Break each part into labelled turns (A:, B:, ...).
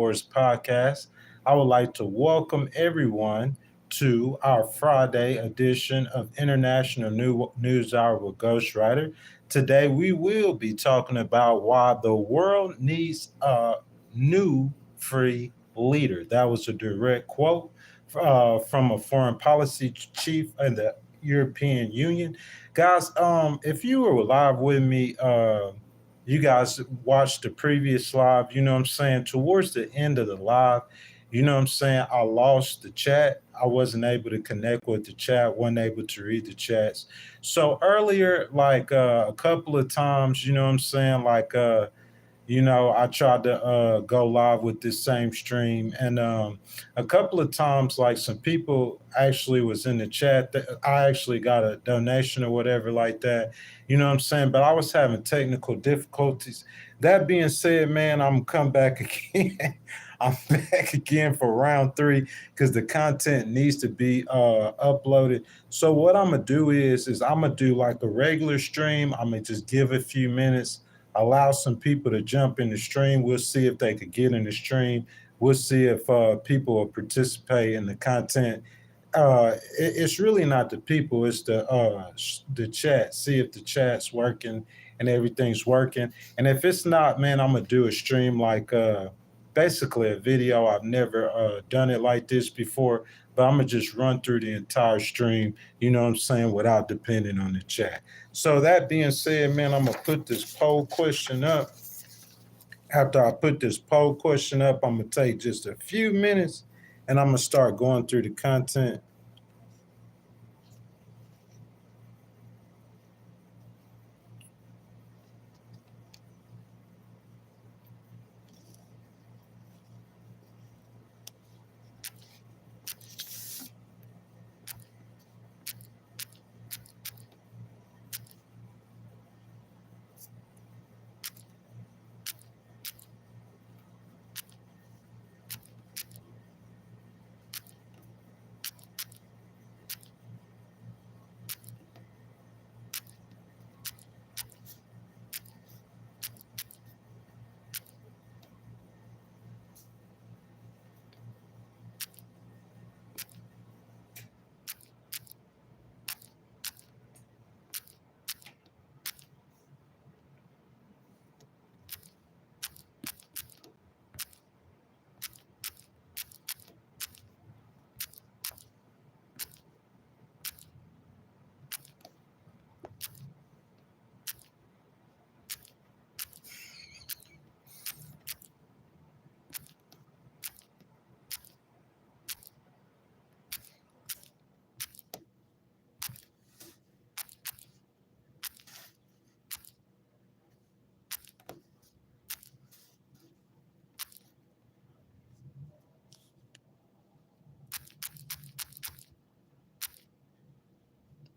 A: podcast. I would like to welcome everyone to our Friday edition of International News Hour with Ghostwriter. Today, we will be talking about why the world needs a new free leader. That was a direct quote from a foreign policy chief in the European Union. Guys, if you were live with me, you guys watched the previous live, you know what I'm saying? Towards the end of the live, you know what I'm saying? I lost the chat. I wasn't able to connect with the chat, wasn't able to read the chats. So earlier, like a couple of times, you know what I'm saying? I tried to go live with this same stream, and a couple of times, like some people actually was in the chat that I actually got a donation or whatever like that. You know what I'm saying? But I was having technical difficulties. That being said, man, I'm come back again. I'm back again for round three because the content needs to be uploaded. So what I'm gonna do is I'm gonna do like a regular stream. I'm gonna just give a few minutes, allow some people to jump in the stream. We'll see if they could get in the stream. We'll see if people will participate in the content. It's really not the people; it's the chat. See if the chat's working and everything's working. And if it's not, man, I'm gonna do a stream like basically a video. I've never done it like this before, but I'm gonna just run through the entire stream. You know what I'm saying, without depending on the chat. So that being said, man, I'm gonna put this poll question up. After I put this poll question up, I'm gonna take just a few minutes and I'm gonna start going through the content.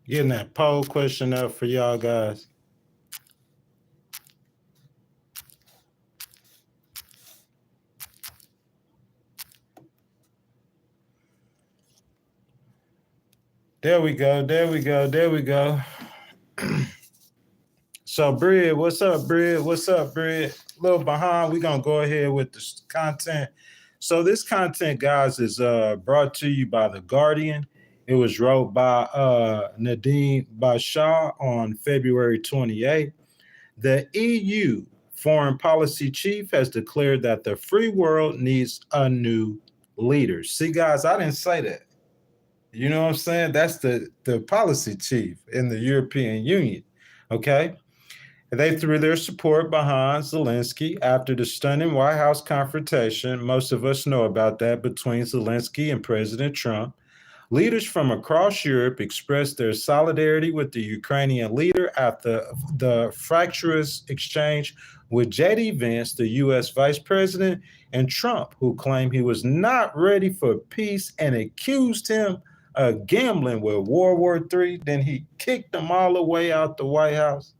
A: Getting that poll question up for y'all guys. There we go. There we go. There we go. So, Brid, what's up, Brid? What's up, Brid? A little behind. We're going to go ahead with the content. So, this content, guys, is brought to you by The Guardian. It was wrote by Nadine Bashar on February 28th. The EU foreign policy chief has declared that the free world needs a new leader. See, guys, I didn't say that. You know what I'm saying? That's the policy chief in the European Union. Okay. They threw their support behind Zelensky after the stunning White House confrontation. Most of us know about that between Zelensky and President Trump. Leaders from across Europe expressed their solidarity with the Ukrainian leader at the fractious exchange with J.D. Vance, the U.S. vice president, and Trump, who claimed he was not ready for peace and accused him of gambling with World War III. Then he kicked them all the way out the White House.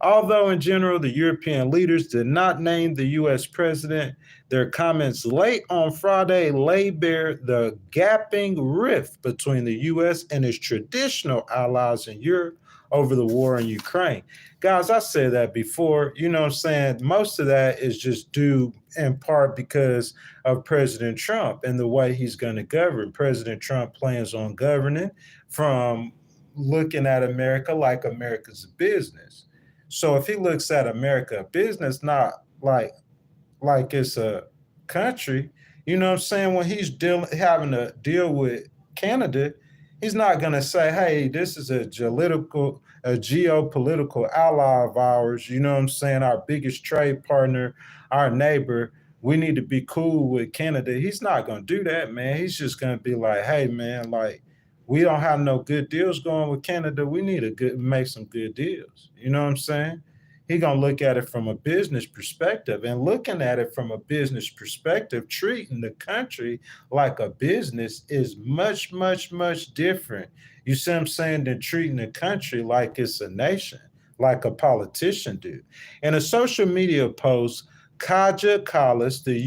A: Although in general, the European leaders did not name the U.S. president, their comments late on Friday laid bare the gaping rift between the U.S. and its traditional allies in Europe over the war in Ukraine. Guys, I said that before. You know what I'm saying? Most of that is just due in part because of President Trump and the way he's going to govern. President Trump plans on governing from looking at America like America's a business. So if he looks at America a business, not like it's a country. You know what I'm saying? When he's having to deal with Canada, he's not going to say, "Hey, this is a geopolitical ally of ours." You know what I'm saying? Our biggest trade partner, our neighbor. We need to be cool with Canada. He's not going to do that, man. He's just going to be like, "Hey, man, like we don't have no good deals going with Canada. We need to make some good deals." You know what I'm saying? He gonna look at it from a business perspective, and looking at it from a business perspective, treating the country like a business is much, much, much different. You see what I'm saying? Than treating the country like it's a nation, like a politician do. In a social media post, Kaja Kallas, the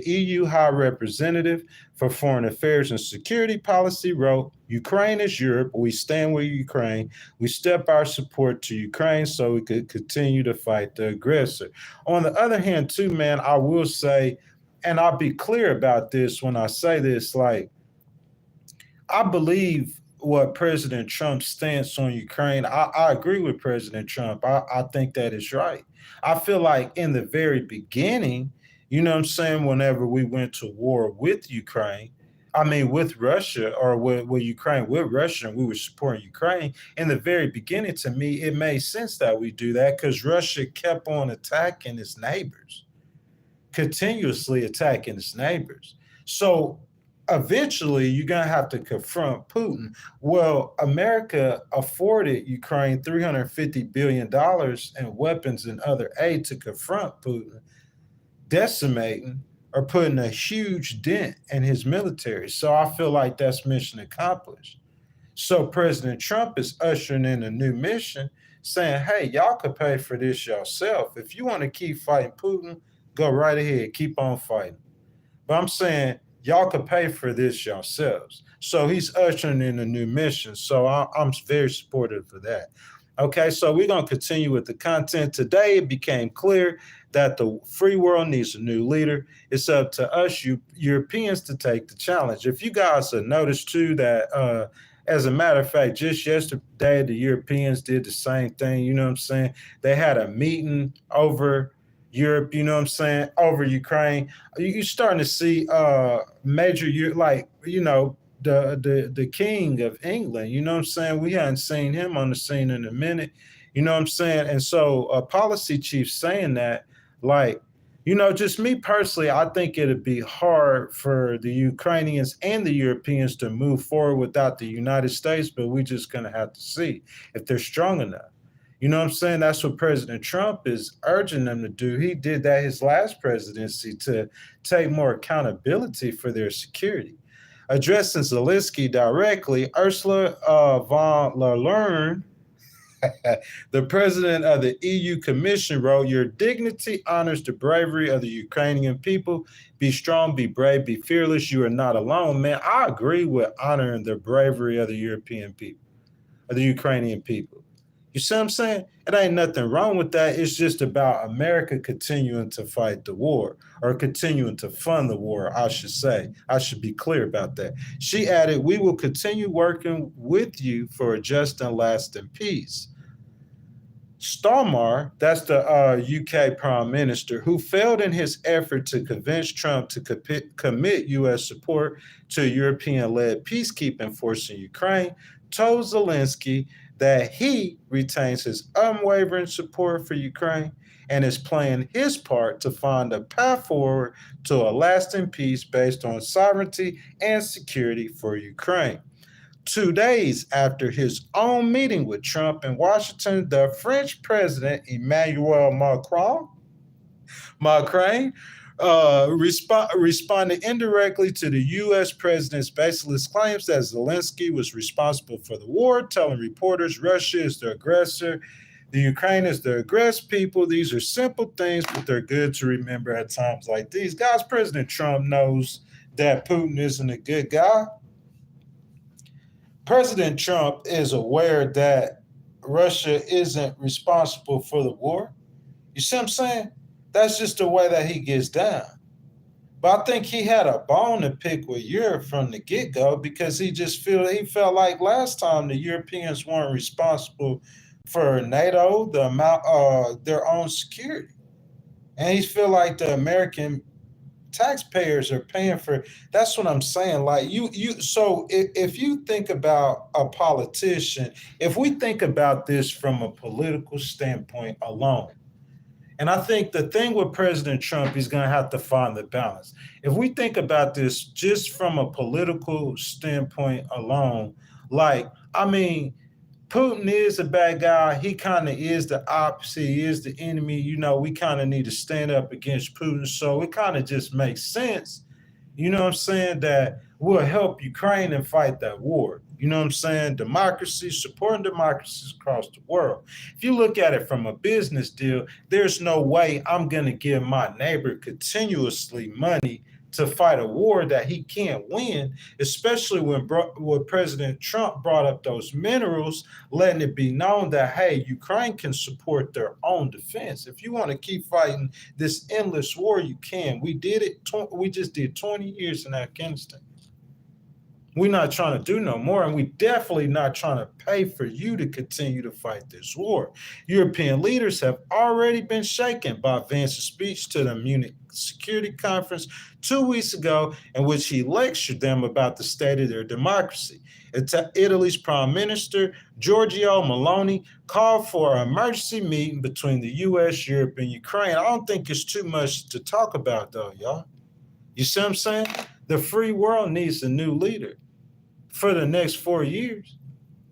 A: EU High Representative for Foreign Affairs and Security Policy, wrote, "Ukraine is Europe. We stand with Ukraine. We step our support to Ukraine so we could continue to fight the aggressor." On the other hand, too, man, I will say, and I'll be clear about this when I say this, like, I believe what President Trump's stance on Ukraine. I agree with President Trump. I think that is right. I feel like in the very beginning, you know what I'm saying, whenever we went to war with Ukraine, I mean, with Russia or with Ukraine, with Russia, and we were supporting Ukraine. In the very beginning, to me, it made sense that we do that because Russia kept on attacking its neighbors, continuously attacking its neighbors. So eventually you're going to have to confront Putin. Well, America afforded Ukraine $350 billion in weapons and other aid to confront Putin, decimating or putting a huge dent in his military. So I feel like that's mission accomplished. So President Trump is ushering in a new mission saying, "Hey, y'all could pay for this yourself. If you want to keep fighting Putin, go right ahead, keep on fighting. But I'm saying y'all could pay for this yourselves." So he's ushering in a new mission. So I'm very supportive of that. Okay, so we're going to continue with the content. Today, it became clear that the free world needs a new leader. It's up to us, Europeans, to take the challenge. If you guys have noticed, too, that as a matter of fact, just yesterday, the Europeans did the same thing. You know what I'm saying? They had a meeting over Europe, you know what I'm saying, over Ukraine. You're starting to see major, like, you know, the king of England, you know what I'm saying? We hadn't seen him on the scene in a minute, you know what I'm saying? And so a policy chief saying that, like, you know, just me personally, I think it'd be hard for the Ukrainians and the Europeans to move forward without the United States, but we're just going to have to see if they're strong enough. You know what I'm saying? That's what President Trump is urging them to do. He did that his last presidency, to take more accountability for their security. Addressing Zelensky directly, Ursula von der Leyen, the president of the EU Commission, wrote, "Your dignity honors the bravery of the Ukrainian people. Be strong, be brave, be fearless. You are not alone." Man, I agree with honoring the bravery of the European people, of the Ukrainian people. You see what I'm saying? It ain't nothing wrong with that. It's just about America continuing to fight the war, or continuing to fund the war, I should say. I should be clear about that. She added, "We will continue working with you for a just and lasting peace." Starmer, that's the UK Prime Minister, who failed in his effort to convince Trump to commit U.S. support to a European-led peacekeeping force in Ukraine, told Zelensky that he retains his unwavering support for Ukraine and is playing his part to find a path forward to a lasting peace based on sovereignty and security for Ukraine. 2 days after his own meeting with Trump in Washington, the French president Emmanuel Macron responded indirectly to the U.S. president's baseless claims that Zelensky was responsible for the war, telling reporters Russia is the aggressor, the Ukraine is the aggressed people. These are simple things, but they're good to remember at times like these. Guys, President Trump knows that Putin isn't a good guy. President Trump is aware that Russia isn't responsible for the war. You see what I'm saying? That's just the way that he gets down. But I think he had a bone to pick with Europe from the get go because he felt like last time the Europeans weren't responsible for NATO, the amount their own security, and he feel like the American taxpayers are paying for. That's what I'm saying. Like you. So if you think about a politician, if we think about this from a political standpoint alone. And I think the thing with President Trump, he's going to have to find the balance. If we think about this just from a political standpoint alone, like, I mean, Putin is a bad guy. He kind of is the opposite. He is the enemy. We kind of need to stand up against Putin. So it kind of just makes sense, what I'm saying, that will help Ukraine and fight that war. You know what I'm saying? Democracy, supporting democracies across the world. If you look at it from a business deal, there's no way I'm going to give my neighbor continuously money to fight a war that he can't win, especially when President Trump brought up those minerals, letting it be known that, hey, Ukraine can support their own defense. If you want to keep fighting this endless war, you can. We did it. We just did 20 years in Afghanistan. We're not trying to do no more, and we definitely not trying to pay for you to continue to fight this war. European leaders have already been shaken by Vance's speech to the Munich Security Conference 2 weeks ago, in which he lectured them about the state of their democracy. Italy's Prime Minister, Giorgio Meloni, called for an emergency meeting between the U.S., Europe, and Ukraine. I don't think it's too much to talk about, though, y'all. You see what I'm saying? The free world needs a new leader for the next 4 years.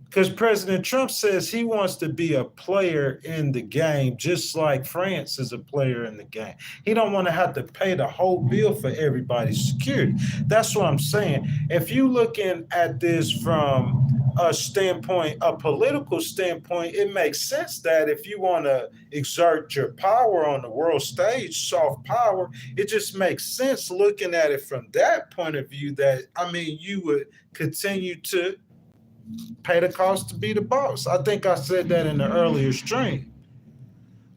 A: Because President Trump says he wants to be a player in the game, just like France is a player in the game. He don't want to have to pay the whole bill for everybody's security. That's what I'm saying. If you looking at this from a standpoint, a political standpoint, it makes sense that if you want to exert your power on the world stage, soft power, it just makes sense looking at it from that point of view that, you would continue to pay the cost to be the boss. I think I said that in the earlier stream.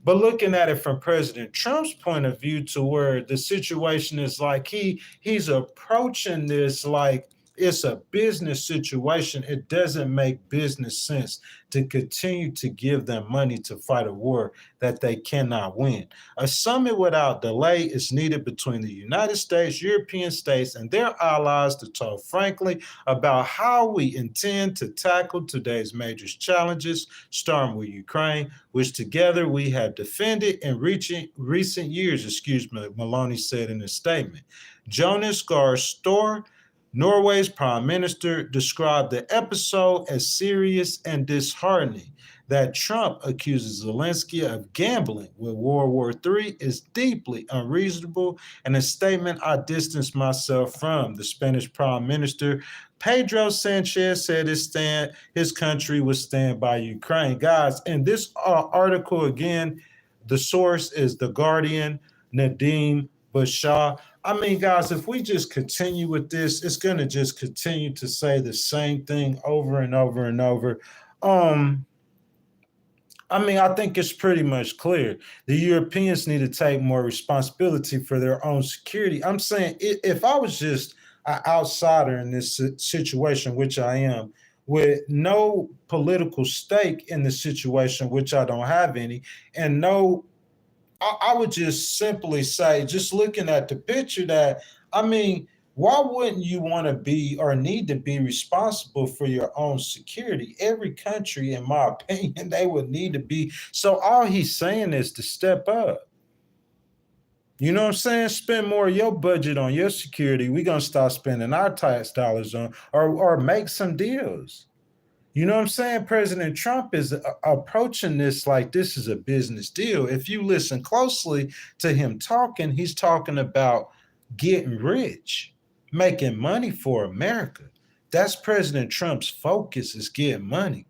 A: But looking at it from President Trump's point of view, to where the situation is like he's approaching this like it's a business situation. It doesn't make business sense to continue to give them money to fight a war that they cannot win. A summit without delay is needed between the United States, European states, and their allies to talk frankly about how we intend to tackle today's major challenges, starting with Ukraine, which together we have defended in recent years, Maloney said in a statement. Jonas Gahr Store, Norway's prime minister, described the episode as serious and disheartening. That Trump accuses Zelensky of gambling with World War III is deeply unreasonable, and a statement I distance myself from. The Spanish prime minister, Pedro Sanchez, said his country would stand by Ukraine. Guys, in this article, again, the source is The Guardian, Nadeem Bashar. Guys, if we just continue with this, it's going to just continue to say the same thing over and over and over. I think it's pretty much clear. The Europeans need to take more responsibility for their own security. I'm saying if I was just an outsider in this situation, which I am, with no political stake in the situation, which I don't have any, and I would just simply say, just looking at the picture, that, why wouldn't you want to be or need to be responsible for your own security? Every country, in my opinion, they would need to be. So all he's saying is to step up. You know what I'm saying? Spend more of your budget on your security. We're going to start spending our tax dollars on, or make some deals. You know what I'm saying? President Trump is approaching this like this is a business deal. If you listen closely to him talking, he's talking about getting rich, making money for America. That's President Trump's focus, is getting money.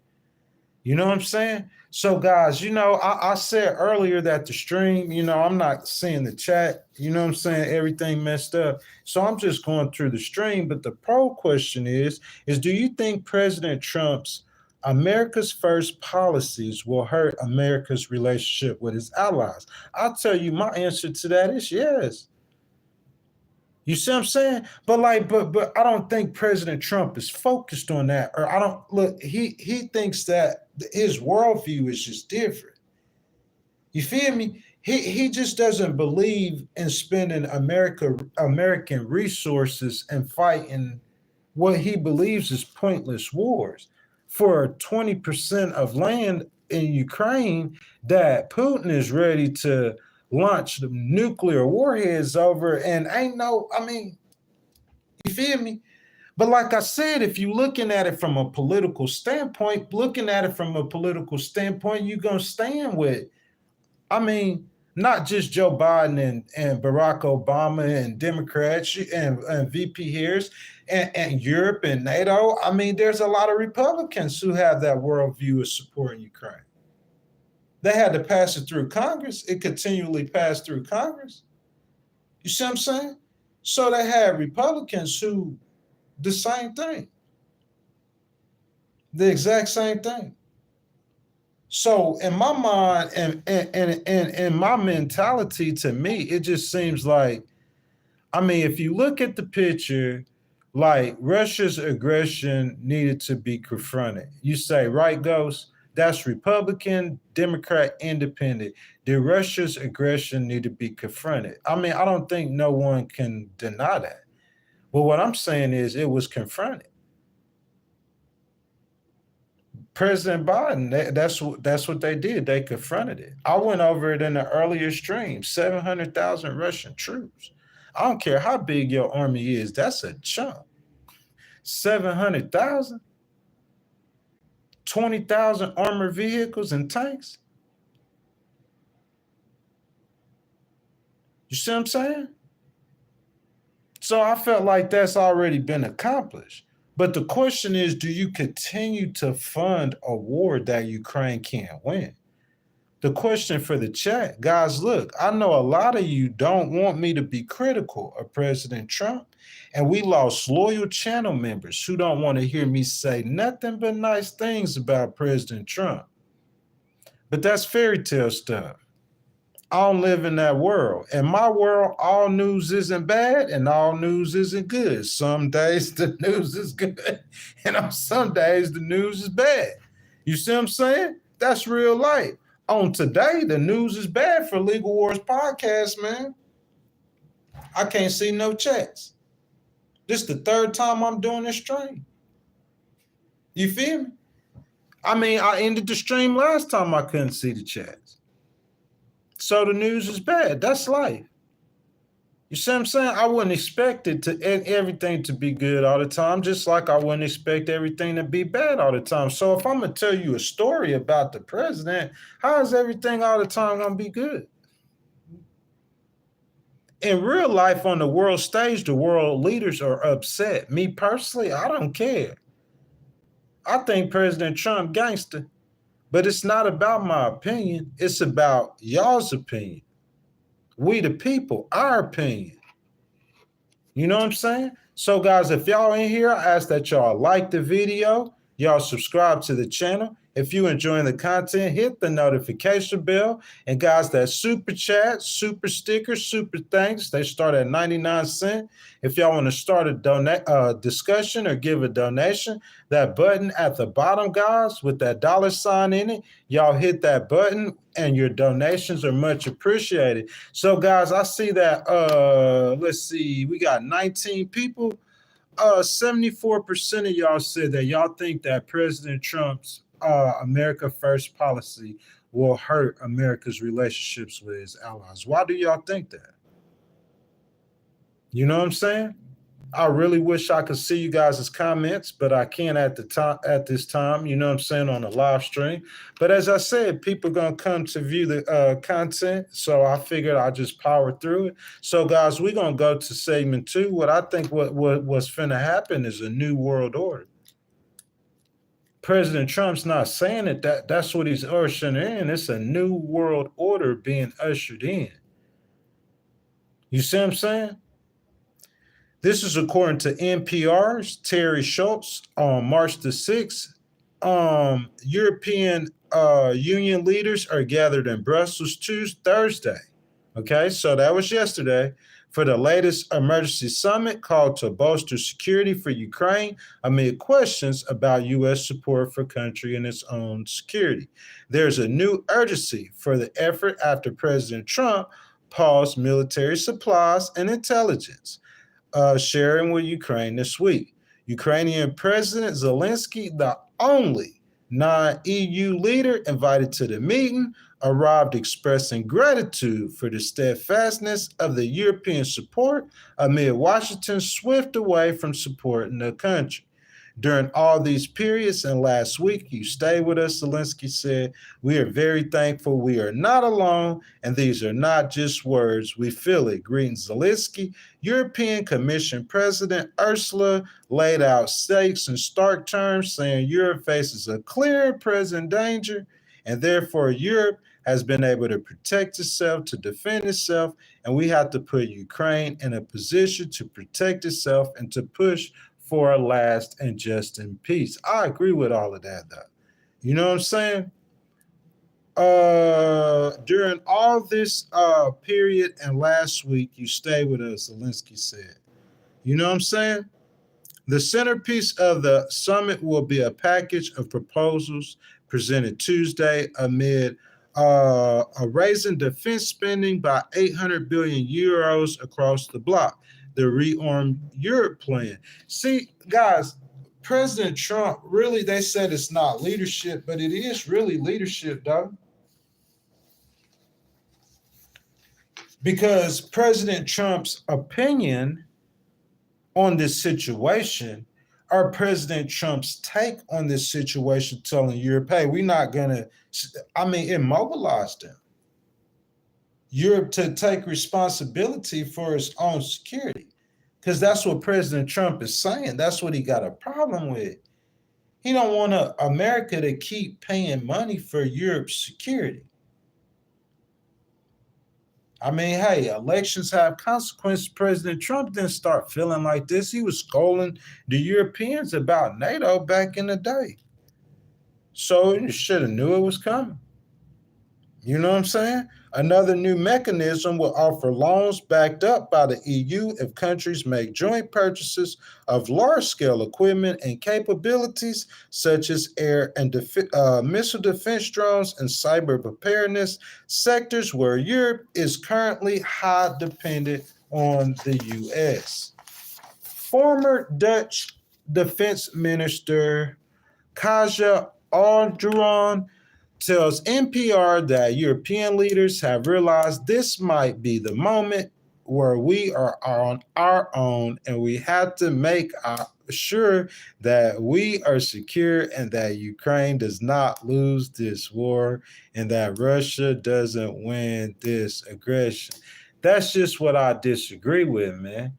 A: You know what I'm saying? So, guys, I said earlier that the stream, I'm not seeing the chat. You know what I'm saying? Everything messed up. So I'm just going through the stream. But the pro question is do you think President Trump's America's first policies will hurt America's relationship with its allies. I'll tell you, my answer to that is yes. You see what I'm saying? But I don't think President Trump is focused on that. Or I don't look, he thinks that his worldview is just different. You feel me? He just doesn't believe in spending American resources and fighting what he believes is pointless wars for 20% of land in Ukraine that Putin is ready to launch the nuclear warheads over. And ain't no, I mean, you feel me? But like I said, if you're looking at it from a political standpoint, you're going to stand with, I mean, not just Joe Biden and Barack Obama and Democrats and VP Harris and Europe and NATO. I mean, there's a lot of Republicans who have that worldview of supporting Ukraine. They had to pass it through Congress. It continually passed through Congress. You see what I'm saying? So they had Republicans who the same thing, the exact same thing. So in my mind and my mentality, to me, it just seems like, I mean, if you look at the picture, like Russia's aggression needed to be confronted. You say, right, Ghost? That's Republican, Democrat, Independent. Did Russia's aggression need to be confronted? I mean, I don't think no one can deny that. But what I'm saying is it was confronted. President Biden, that's what they did. They confronted it. I went over it in the earlier stream. 700,000 Russian troops. I don't care how big your army is. That's a chunk. 700,000, 20,000 armored vehicles and tanks. You see what I'm saying? So I felt like that's already been accomplished. But the question is, do you continue to fund a war that Ukraine can't win? The question for the chat, guys, look, I know a lot of you don't want me to be critical of President Trump, and we lost loyal channel members who don't want to hear me say nothing but nice things about President Trump. But that's fairy tale stuff. I don't live in that world. In my world, all news isn't bad and all news isn't good. Some days the news is good, and on some days the news is bad. You see what I'm saying? That's real life. On today, the news is bad for Legal Wars Podcast, man. I can't see no chats. This is the third time I'm doing this stream. You feel me? I mean, I ended the stream last time I couldn't see the chats. So the news is bad. That's life. You see what I'm saying? I wouldn't expect everything to be good all the time, just like I wouldn't expect everything to be bad all the time. So if I'm going to tell you a story about the president, how is everything all the time going to be good? In real life, on the world stage, the world leaders are upset. Me personally, I don't care. I think President Trump gangster. But it's not about my opinion. It's about y'all's opinion. We the people, our opinion. You know what I'm saying? So guys, if y'all in here, I ask that y'all like the video, y'all subscribe to the channel. If you enjoying the content, hit the notification bell. And guys, that super chat, super stickers, super thanks, they start at 99 cents. If y'all want to start a discussion or give a donation, that button at the bottom, guys, with that $sign in it, y'all hit that button and your donations are much appreciated. So guys, I see that, let's see, we got 19 people. 74% of y'all said that y'all think that President Trump's America First policy will hurt America's relationships with its allies. Why do y'all think that? You know what I'm saying? I really wish I could see you guys' comments, but I can't at this time, you know what I'm saying, on the live stream. But as I said, people are going to come to view the content, so I figured I'll just power through it. So, guys, we're going to go to segment 2. What I think what's finna happen is a new world order. President Trump's not saying it, that's what he's ushering in. It's a new world order being ushered in. You see what I'm saying? This is according to NPR's Terry Schultz on March the 6th. European Union leaders are gathered in Brussels Tuesday, Thursday. Okay, so that was yesterday for the latest emergency summit called to bolster security for Ukraine amid questions about U.S. support for country and its own security. There's a new urgency for the effort after President Trump paused military supplies and intelligence sharing with Ukraine this week. Ukrainian President Zelensky, the only non EU leader invited to the meeting, arrived expressing gratitude for the steadfastness of the European support amid Washington's swift away from supporting the country. During all these periods and last week, you stayed with us, Zelensky said. We are very thankful we are not alone, and these are not just words. We feel it. Greetings, Zelensky. European Commission President Ursula laid out stakes in stark terms, saying Europe faces a clear present danger, and therefore Europe has been able to protect itself, to defend itself, and we have to put Ukraine in a position to protect itself and to push for a last and just in peace. I agree with all of that, though. You know what I'm saying? During all this period and last week, you stay with us, Zelensky said. You know what I'm saying? The centerpiece of the summit will be a package of proposals presented Tuesday amid a raising defense spending by 800 billion euros across the bloc, the Rearm Europe plan. See, guys, President Trump, really, they said it's not leadership, but it is really leadership, though. Because President Trump's opinion on this situation, or President Trump's take on this situation, telling Europe, hey, we're not going to, it mobilized them. Europe to take responsibility for its own security. Because that's what President Trump is saying. That's what he got a problem with. He don't want America to keep paying money for Europe's security. Hey, elections have consequences. President Trump didn't start feeling like this. He was scolding the Europeans about NATO back in the day. So you should have knew it was coming. You know what I'm saying? Another new mechanism will offer loans backed up by the EU if countries make joint purchases of large-scale equipment and capabilities such as air and missile defense drones and cyber preparedness, sectors where Europe is currently high dependent on the U.S. Former Dutch Defense Minister Kaja Alderon tells NPR that European leaders have realized this might be the moment where we are on our own and we have to make sure that we are secure and that Ukraine does not lose this war and that Russia doesn't win this aggression. That's just what I disagree with, man.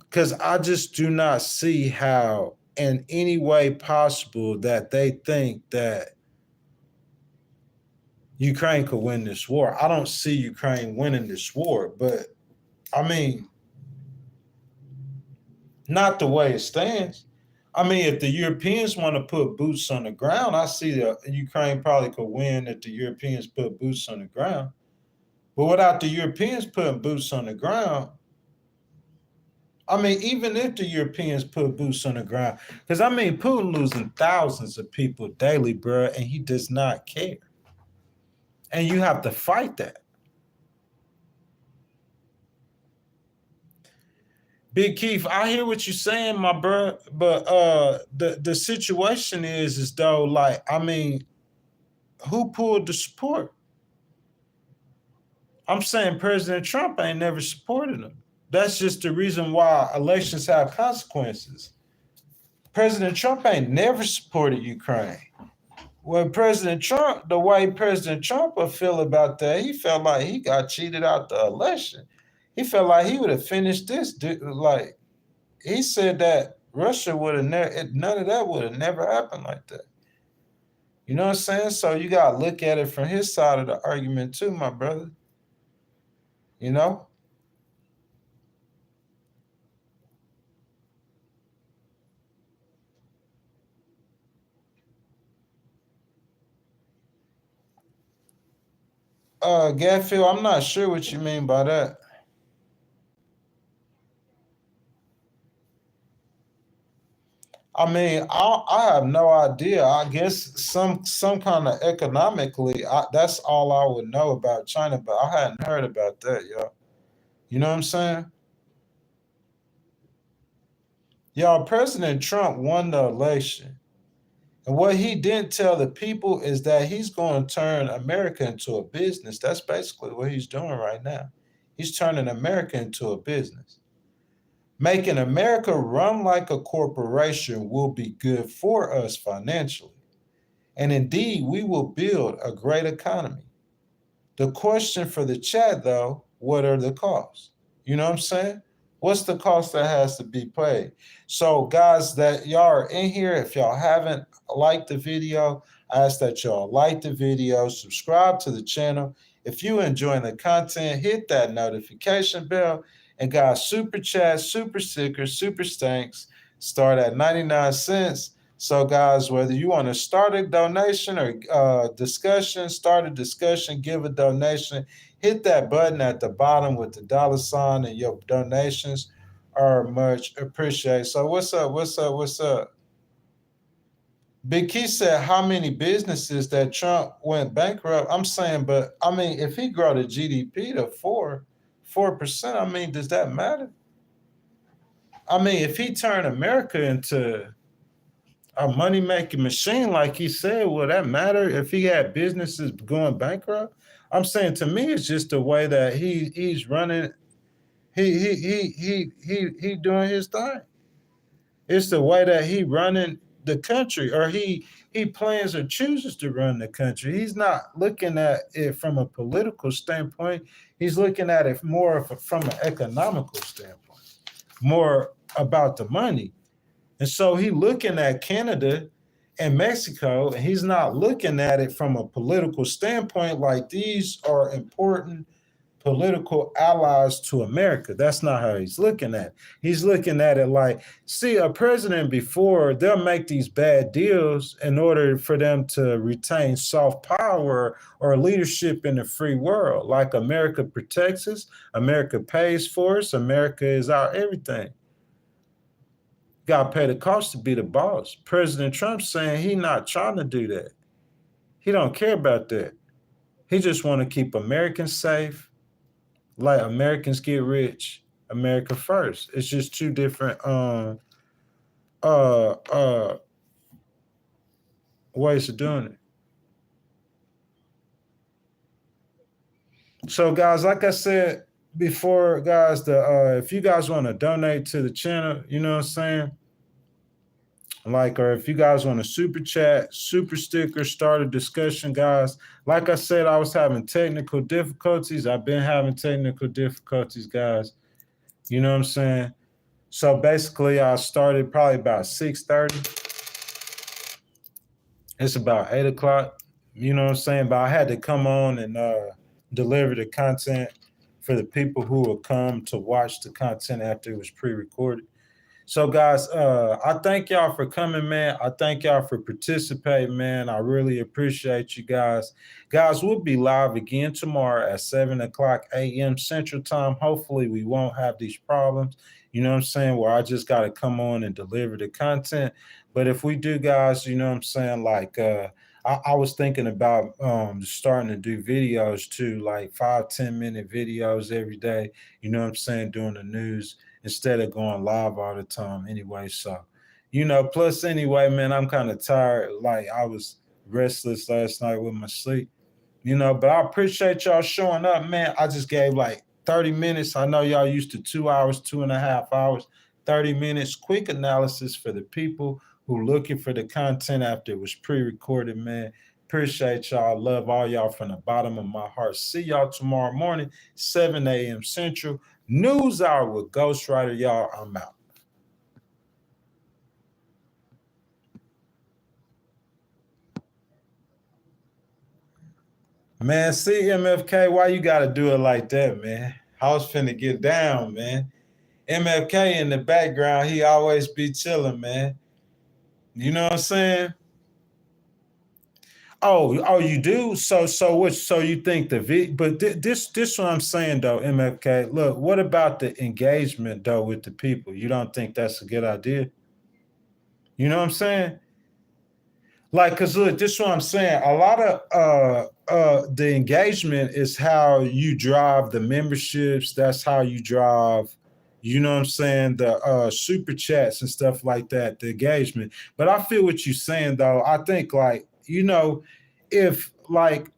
A: Because I just do not see how in any way possible that they think that Ukraine could win this war. I don't see Ukraine winning this war, but not the way it stands. If the Europeans want to put boots on the ground, I see that Ukraine probably could win if the Europeans put boots on the ground. But without the Europeans putting boots on the ground, even if the Europeans put boots on the ground, because Putin losing thousands of people daily, bro, and he does not care. And you have to fight that. Big Keith, I hear what you're saying, my bro, but the situation is though, who pulled the support? I'm saying President Trump ain't never supported him. That's just the reason why elections have consequences. President Trump ain't never supported Ukraine. When President Trump, the way President Trump would feel about that, he felt like he got cheated out the election. He felt like he would have finished this. Like he said that Russia would have never, none of that would have never happened like that. You know what I'm saying? So you got to look at it from his side of the argument too, my brother. You know? Gatfield, I'm not sure what you mean by that. I mean, I have no idea. I guess some kind of economically, that's all I would know about China, but I hadn't heard about that, y'all. You know what I'm saying? Y'all, President Trump won the election. And what he didn't tell the people is that he's going to turn America into a business. That's basically what he's doing right now. He's turning America into a business. Making America run like a corporation will be good for us financially. And indeed, we will build a great economy. The question for the chat, though, what are the costs? You know what I'm saying? What's the cost that has to be paid? So, guys, that y'all are in here, if y'all haven't liked the video, I ask that y'all like the video, subscribe to the channel. If you enjoying the content, hit that notification bell. And guys, super chat, super stickers, super stanks start at 99 cents. So, guys, whether you want to start a donation or discussion, start a discussion, give a donation, hit that button at the bottom with the dollar sign, and your donations are much appreciated. So, what's up? What's up? What's up? Big Key said, how many businesses that Trump went bankrupt? I'm saying, but I mean, if he grow the GDP to 4%, I mean, does that matter? I mean, if he turned America into a money making machine, like he said, will that matter if he had businesses going bankrupt? I'm saying, to me, it's just the way that he's running. He doing his thing. It's the way that he running the country, or he plans or chooses to run the country. He's not looking at it from a political standpoint. He's looking at it more from an economical standpoint, more about the money. And so he looking at Canada and Mexico, and he's not looking at it from a political standpoint like these are important political allies to America. That's not how he's looking at it. He's looking at it like, see, a president before, they'll make these bad deals in order for them to retain soft power or leadership in the free world. Like America protects us, America pays for us, America is our everything. Got to pay the cost to be the boss. President Trump saying he not trying to do that. He don't care about that. He just want to keep Americans safe. Like Americans get rich, America first. It's just two different ways of doing it. So, guys, like I said before, guys, if you guys want to donate to the channel, you know what I'm saying? Like, or if you guys want to super chat, super sticker, start a discussion, guys. Like I said, I was having technical difficulties. I've been having technical difficulties, guys. You know what I'm saying? So basically, I started probably about 6:30. It's about 8 o'clock. You know what I'm saying? But I had to come on and deliver the content for the people who will come to watch the content after it was pre-recorded. So, guys, I thank y'all for coming, man. I thank y'all for participating, man. I really appreciate you guys. Guys, we'll be live again tomorrow at 7 o'clock a.m. Central Time. Hopefully, we won't have these problems, you know what I'm saying, where I just got to come on and deliver the content. But if we do, guys, you know what I'm saying, like I was thinking about starting to do videos too, like 5-10 minute videos every day, you know what I'm saying, doing the news instead of going live all the time anyway. So, you know, plus anyway, man, I'm kind of tired. Like I was restless last night with my sleep, you know, but I appreciate y'all showing up, man. I just gave like 30 minutes. I know y'all used to 2 hours, 2.5 hours, 30 minutes, quick analysis for the people who looking for the content after it was pre-recorded, man. Appreciate y'all. Love all y'all from the bottom of my heart. See y'all tomorrow morning, 7 a.m. Central. News Hour with Ghostwriter. Y'all, I'm out. Man, see, MFK, why you got to do it like that, man? I was finna get down, man. MFK in the background, he always be chilling, man. You know what I'm saying? Oh, you do? So what? So you think but this what I'm saying though, MFK. Look, what about the engagement though with the people? You don't think that's a good idea? You know what I'm saying? Like, cause look, this is what I'm saying. A lot of the engagement is how you drive the memberships. That's how you drive, you know what I'm saying, the super chats and stuff like that, the engagement. But I feel what you're saying though. I think like, if like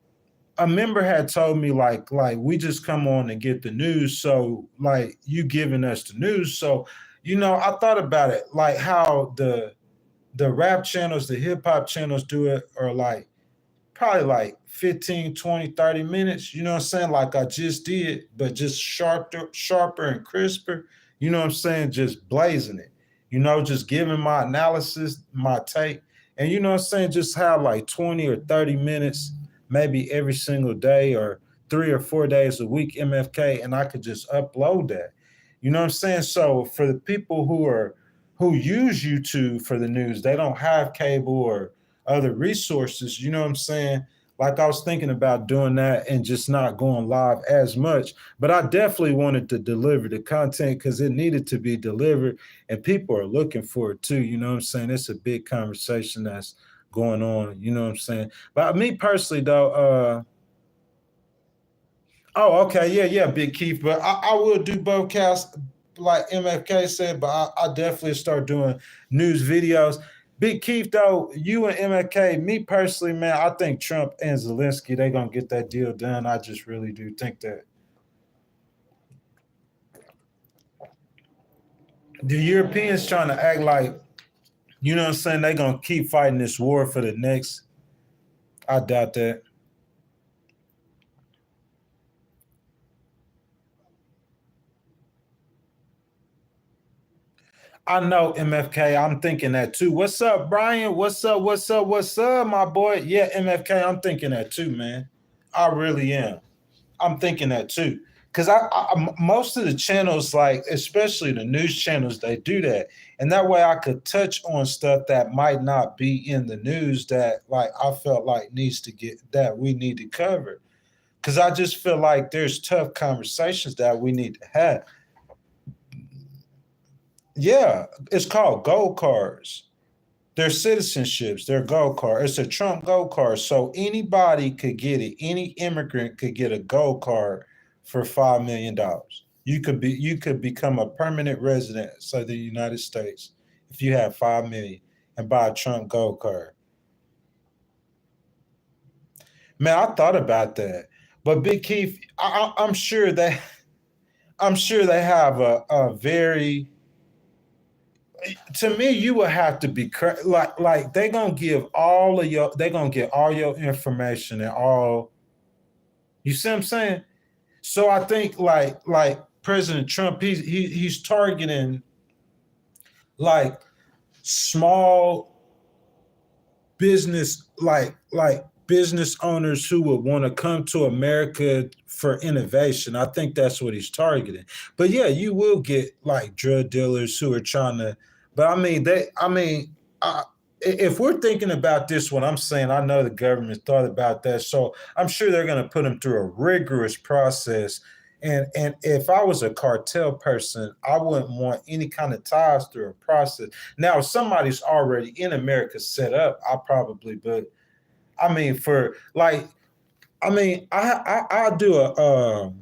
A: a member had told me like we just come on and get the news, so like you giving us the news. So, I thought about it, like how the rap channels, the hip hop channels do it, or like probably like 15, 20, 30 minutes, you know what I'm saying? Like I just did, but just sharper and crisper, you know what I'm saying? Just blazing it, just giving my analysis, my take. And you know what I'm saying? Just have like 20 or 30 minutes, maybe every single day or 3 or 4 days a week, MFK, and I could just upload that. You know what I'm saying? So for the people who use YouTube for the news, they don't have cable or other resources, you know what I'm saying? Like I was thinking about doing that and just not going live as much, but I definitely wanted to deliver the content because it needed to be delivered and people are looking for it too. You know what I'm saying? It's a big conversation that's going on, you know what I'm saying? But me personally though, oh, okay, yeah, yeah, Big Keith. But I will do both casts, like MFK said. But I definitely start doing news videos. Big Keith, though, you and MFK, me personally, man, I think Trump and Zelensky they gonna get that deal done. I just really do think that the Europeans trying to act like, you know what I'm saying, they gonna keep fighting this war for the next. I doubt that. I know MFK. I'm thinking that too. What's up, Brian? What's up? What's up? What's up, my boy? Yeah, MFK. I'm thinking that too, man. I really am. I'm thinking that too. Because most of the channels, like especially the news channels, they do that, and that way I could touch on stuff that might not be in the news that, like, I felt like needs to get that we need to cover. Because I just feel like there's tough conversations that we need to have. Yeah, it's called gold cards. They're citizenships. They're gold card. It's a Trump gold card. So anybody could get it. Any immigrant could get a gold card for $5 million. You could become a permanent resident of the United States if you have 5 million and buy a Trump gold card. Man, I thought about that. But Big Keith, I'm sure they have a very, to me, you would have to be like they gonna give all of your they gonna get all your information and all, you see what I'm saying? So I think like President Trump, he's targeting like small business, like business owners who would want to come to America for innovation. I think that's what he's targeting. But yeah, you will get like drug dealers who are trying to. But if we're thinking about this, what I'm saying, I know the government thought about that, so I'm sure they're going to put them through a rigorous process. And if I was a cartel person, I wouldn't want any kind of ties through a process. Now, if somebody's already in America set up, I probably, but I mean, for like, I'll do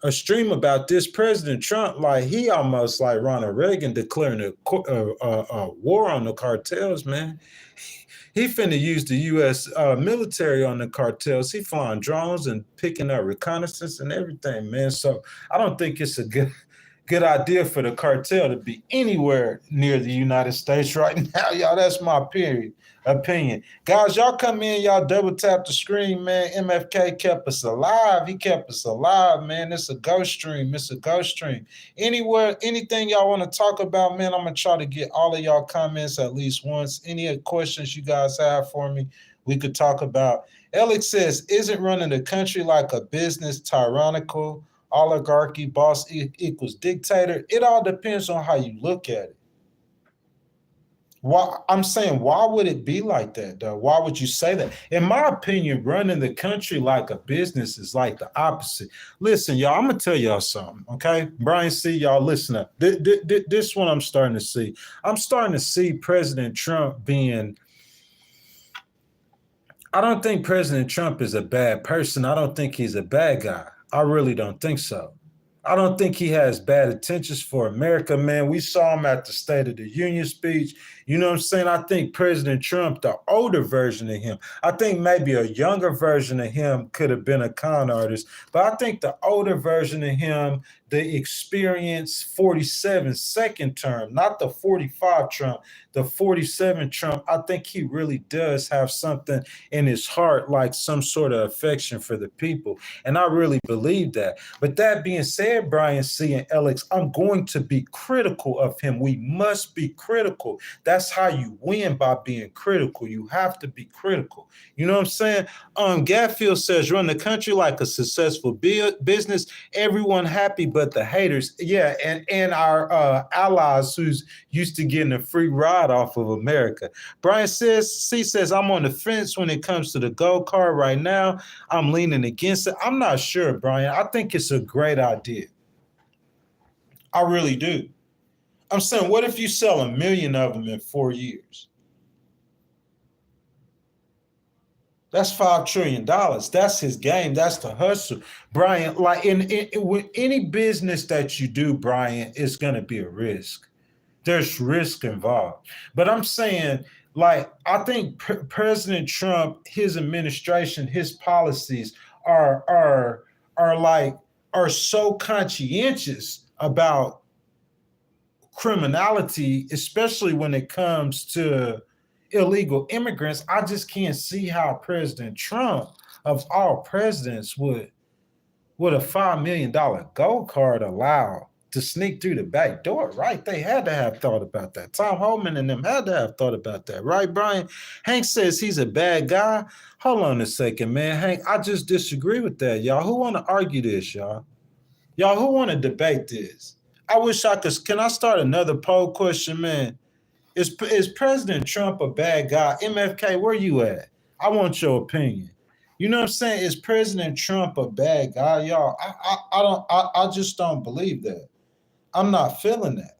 A: a stream about this President Trump. Like he almost like Ronald Reagan declaring a war on the cartels, man. He finna use the U.S. Military on the cartels. He flying drones and picking up reconnaissance and everything, man. So I don't think it's a good idea for the cartel to be anywhere near the United States right now, y'all. That's my opinion. Guys, y'all come in, y'all double tap the screen, man. MFK kept us alive. He kept us alive, man. It's a ghost stream. It's a ghost stream. Anywhere, anything y'all want to talk about, man, I'm going to try to get all of y'all comments at least once. Any questions you guys have for me, we could talk about. Alex says, isn't running the country like a business tyrannical? Oligarchy, boss equals dictator. It all depends on how you look at it. Why I'm saying, why would it be like that though? Why would you say that? In my opinion, running the country like a business is like the opposite. Listen, y'all, I'm gonna tell y'all something, okay? Brian C, y'all listen up. This one I'm starting to see. I'm starting to see President Trump being. I don't think President Trump is a bad person. I don't think he's a bad guy. I really don't think so. I don't think he has bad intentions for America, man. We saw him at the State of the Union speech. You know what I'm saying? I think President Trump, the older version of him, I think maybe a younger version of him could have been a con artist, but I think the older version of him, the experienced 47 second term, not the 45 Trump, the 47 Trump, I think he really does have something in his heart, like some sort of affection for the people. And I really believe that. But that being said, Brian C. and Alex, I'm going to be critical of him. We must be critical. That's how you win, by being critical. You have to be critical. You know what I'm saying? Gatfield says, run the country like a successful business, everyone happy but the haters. Yeah, and our allies who's used to getting a free ride off of America. Brian says, I'm on the fence when it comes to the gold card right now. I'm leaning against it. I'm not sure, Brian. I think it's a great idea. I really do. I'm saying, what if you sell 1 million of them in 4 years? That's $5 trillion. That's his game. That's the hustle. Brian, like with any business that you do, Brian, it's going to be a risk. There's risk involved. But I'm saying, like, I think President Trump, his administration, his policies are like are so conscientious about criminality, especially when it comes to illegal immigrants. I just can't see how President Trump, of all presidents, would a $5 million gold card allow to sneak through the back door, right? They had to have thought about that. Tom Homan and them had to have thought about that, right, Brian? Hank says he's a bad guy. Hold on a second, man. Hank, I just disagree with that, y'all. Who want to argue this, y'all? Y'all, who want to debate this? I wish I could. Can I start another poll question, man? Is President Trump a bad guy? MFK, where you at? I want your opinion. You know what I'm saying? Is President Trump a bad guy, y'all? I just don't believe that. I'm not feeling that.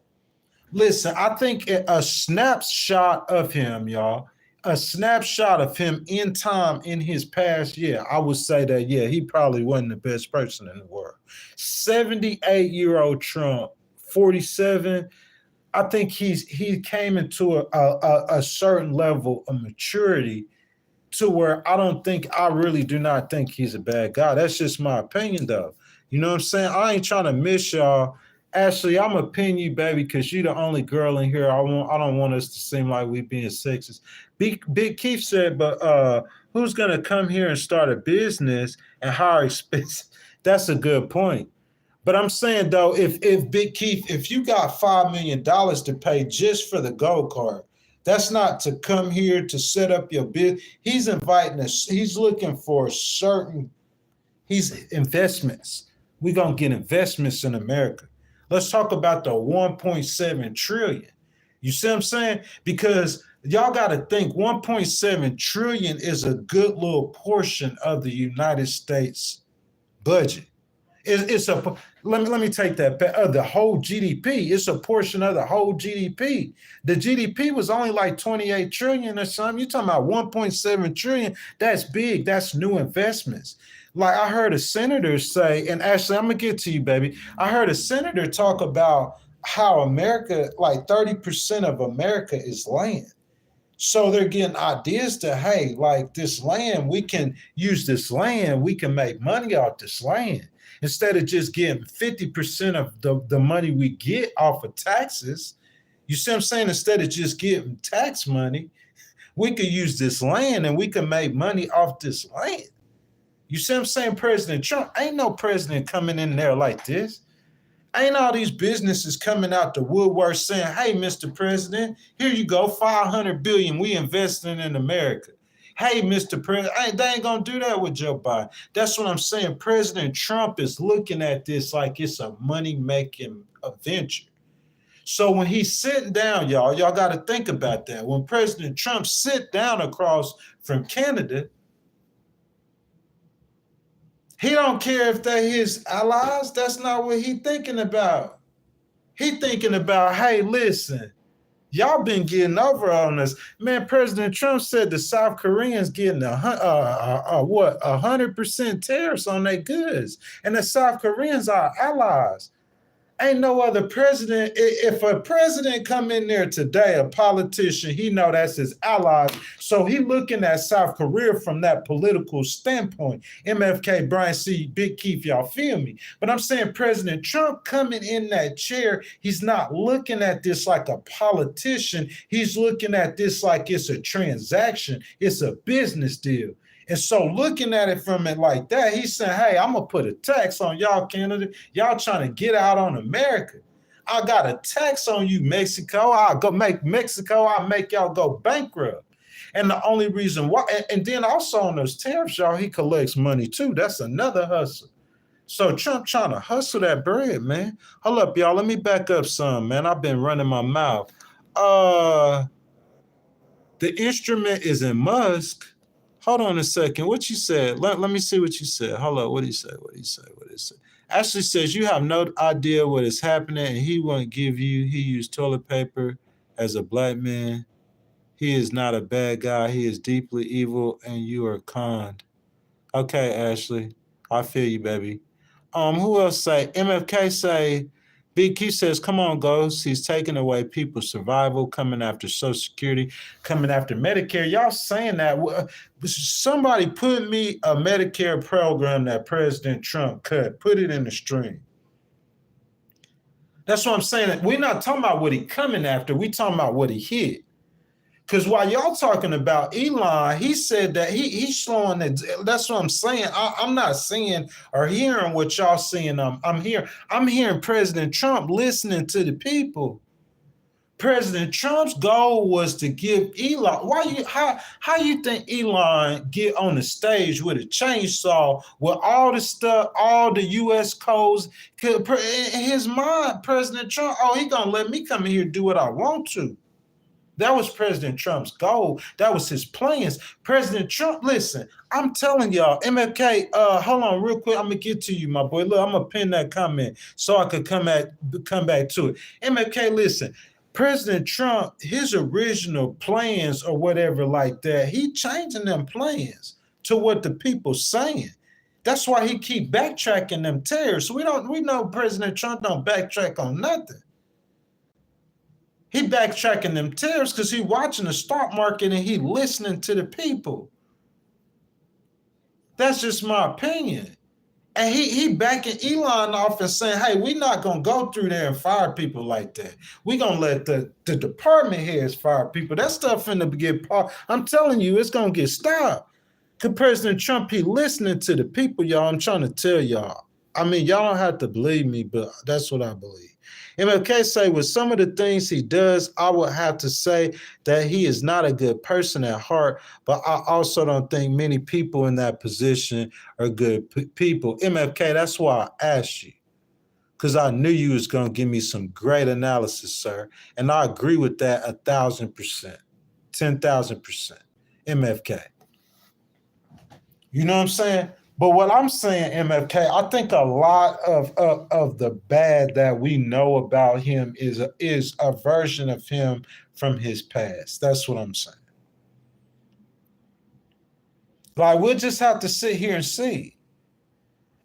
A: Listen, I think a snapshot of him, y'all, a snapshot of him in time in his past, yeah, I would say that, yeah, he probably wasn't the best person in the world. 78-year-old Trump, 47, I think he came into a certain level of maturity to where I really do not think he's a bad guy. That's just my opinion, though. You know what I'm saying? I ain't trying to miss y'all. Ashley, I'm gonna pin you, baby, because you're the only girl in here. I don't want us to seem like we being sexist. Big Keith said, but who's gonna come here and start a business and hire expensive? That's a good point. But I'm saying though, if Big Keith, if you got $5 million to pay just for the gold card, that's not to come here to set up your business. He's inviting us. He's looking for he's investments. We're gonna get investments in America. Let's talk about the 1.7 trillion. You see what I'm saying? Because y'all got to think 1.7 trillion is a good little portion of the United States budget. It's a let me take that the whole GDP. It's a portion of the whole GDP. The GDP was only like 28 trillion or something. You're talking about 1.7 trillion. That's big. That's new investments. Like I heard a senator say, and actually I'm gonna get to you, baby. I heard a senator talk about how America, like 30% of America is land. So they're getting ideas to, hey, like this land, we can use this land, we can make money off this land. Instead of just getting 50% of the money we get off of taxes, you see what I'm saying? Instead of just getting tax money, we could use this land and we can make money off this land. You see what I'm saying? President Trump, ain't no president coming in there like this. Ain't all these businesses coming out the woodwork saying, hey, Mr. President, here you go, $500 billion we investing in America. Hey, Mr. President, they ain't going to do that with Joe Biden. That's what I'm saying. President Trump is looking at this like it's a money-making venture. So when he's sitting down, y'all got to think about that. When President Trump sit down across from Canada, he don't care if they're his allies. That's not what he thinking about. He thinking about, hey, listen, y'all been getting over on us, man. President Trump said the South Koreans getting 100% tariffs on their goods, and the South Koreans are allies. Ain't no other president. If a president come in there today, a politician, he know that's his allies. So he looking at South Korea from that political standpoint. MFK, Brian C., Big Keith, y'all feel me? But I'm saying President Trump coming in that chair, he's not looking at this like a politician. He's looking at this like it's a transaction. It's a business deal. And so looking at it from it like that, he's saying, hey, I'm going to put a tax on y'all, Canada. Y'all trying to get out on America. I got a tax on you, Mexico. I'll go make Mexico. I'll make y'all go bankrupt. And the only reason why, and then also on those tariffs, y'all, he collects money too. That's another hustle. So Trump trying to hustle that bread, man. Hold up, y'all. Let me back up some, man. I've been running my mouth. The instrument is in Musk. Hold on a second. What you said? Let me see what you said. Hold up. What did he say? What did he say? What did he say? Ashley says you have no idea what is happening, and he won't give you. He used toilet paper as a black man. He is not a bad guy. He is deeply evil, and you are conned. Okay, Ashley. I feel you, baby. Who else say? MFK say, Big Q says, come on, Ghost. He's taking away people's survival, coming after Social Security, coming after Medicare. Y'all saying that. Somebody put me a Medicare program that President Trump cut. Put it in the stream. That's what I'm saying. We're not talking about what he coming after. We talking about what he hit. Because while y'all talking about Elon, he said that he's showing that. That's what I'm saying. I'm not seeing or hearing what y'all seeing. I'm hearing President Trump listening to the people. President Trump's goal was to give Elon. How you think Elon get on the stage with a chainsaw with all the stuff, all the U.S. codes? In his mind, President Trump, he gonna let me come in here and do what I want to. That was President Trump's goal. That was his plans. President Trump, listen, I'm telling y'all, MFK, hold on real quick. I'm going to get to you, my boy. Look, I'm going to pin that comment so I could come back to it. MFK, listen, President Trump, his original plans or whatever like that, he changing them plans to what the people saying. That's why he keep backtracking them tariffs. We know President Trump don't backtrack on nothing. He backtracking them tariffs because he watching the stock market and he listening to the people. That's just my opinion. And he backing Elon off and saying, hey, we're not going to go through there and fire people like that. We're going to let the department heads fire people. That stuff finna get I'm telling you, it's going to get stopped. Because President Trump, he listening to the people, y'all. I'm trying to tell y'all. I mean, y'all don't have to believe me, but that's what I believe. MLK say with some of the things he does, I would have to say that he is not a good person at heart, but I also don't think many people in that position are good people. MFK, that's why I asked you, because I knew you was going to give me some great analysis, sir. And I agree with that 1,000%, 10,000%. MFK. You know what I'm saying? But what I'm saying, MFK, I think a lot of the bad that we know about him is a version of him from his past. That's what I'm saying. Like, we'll just have to sit here and see.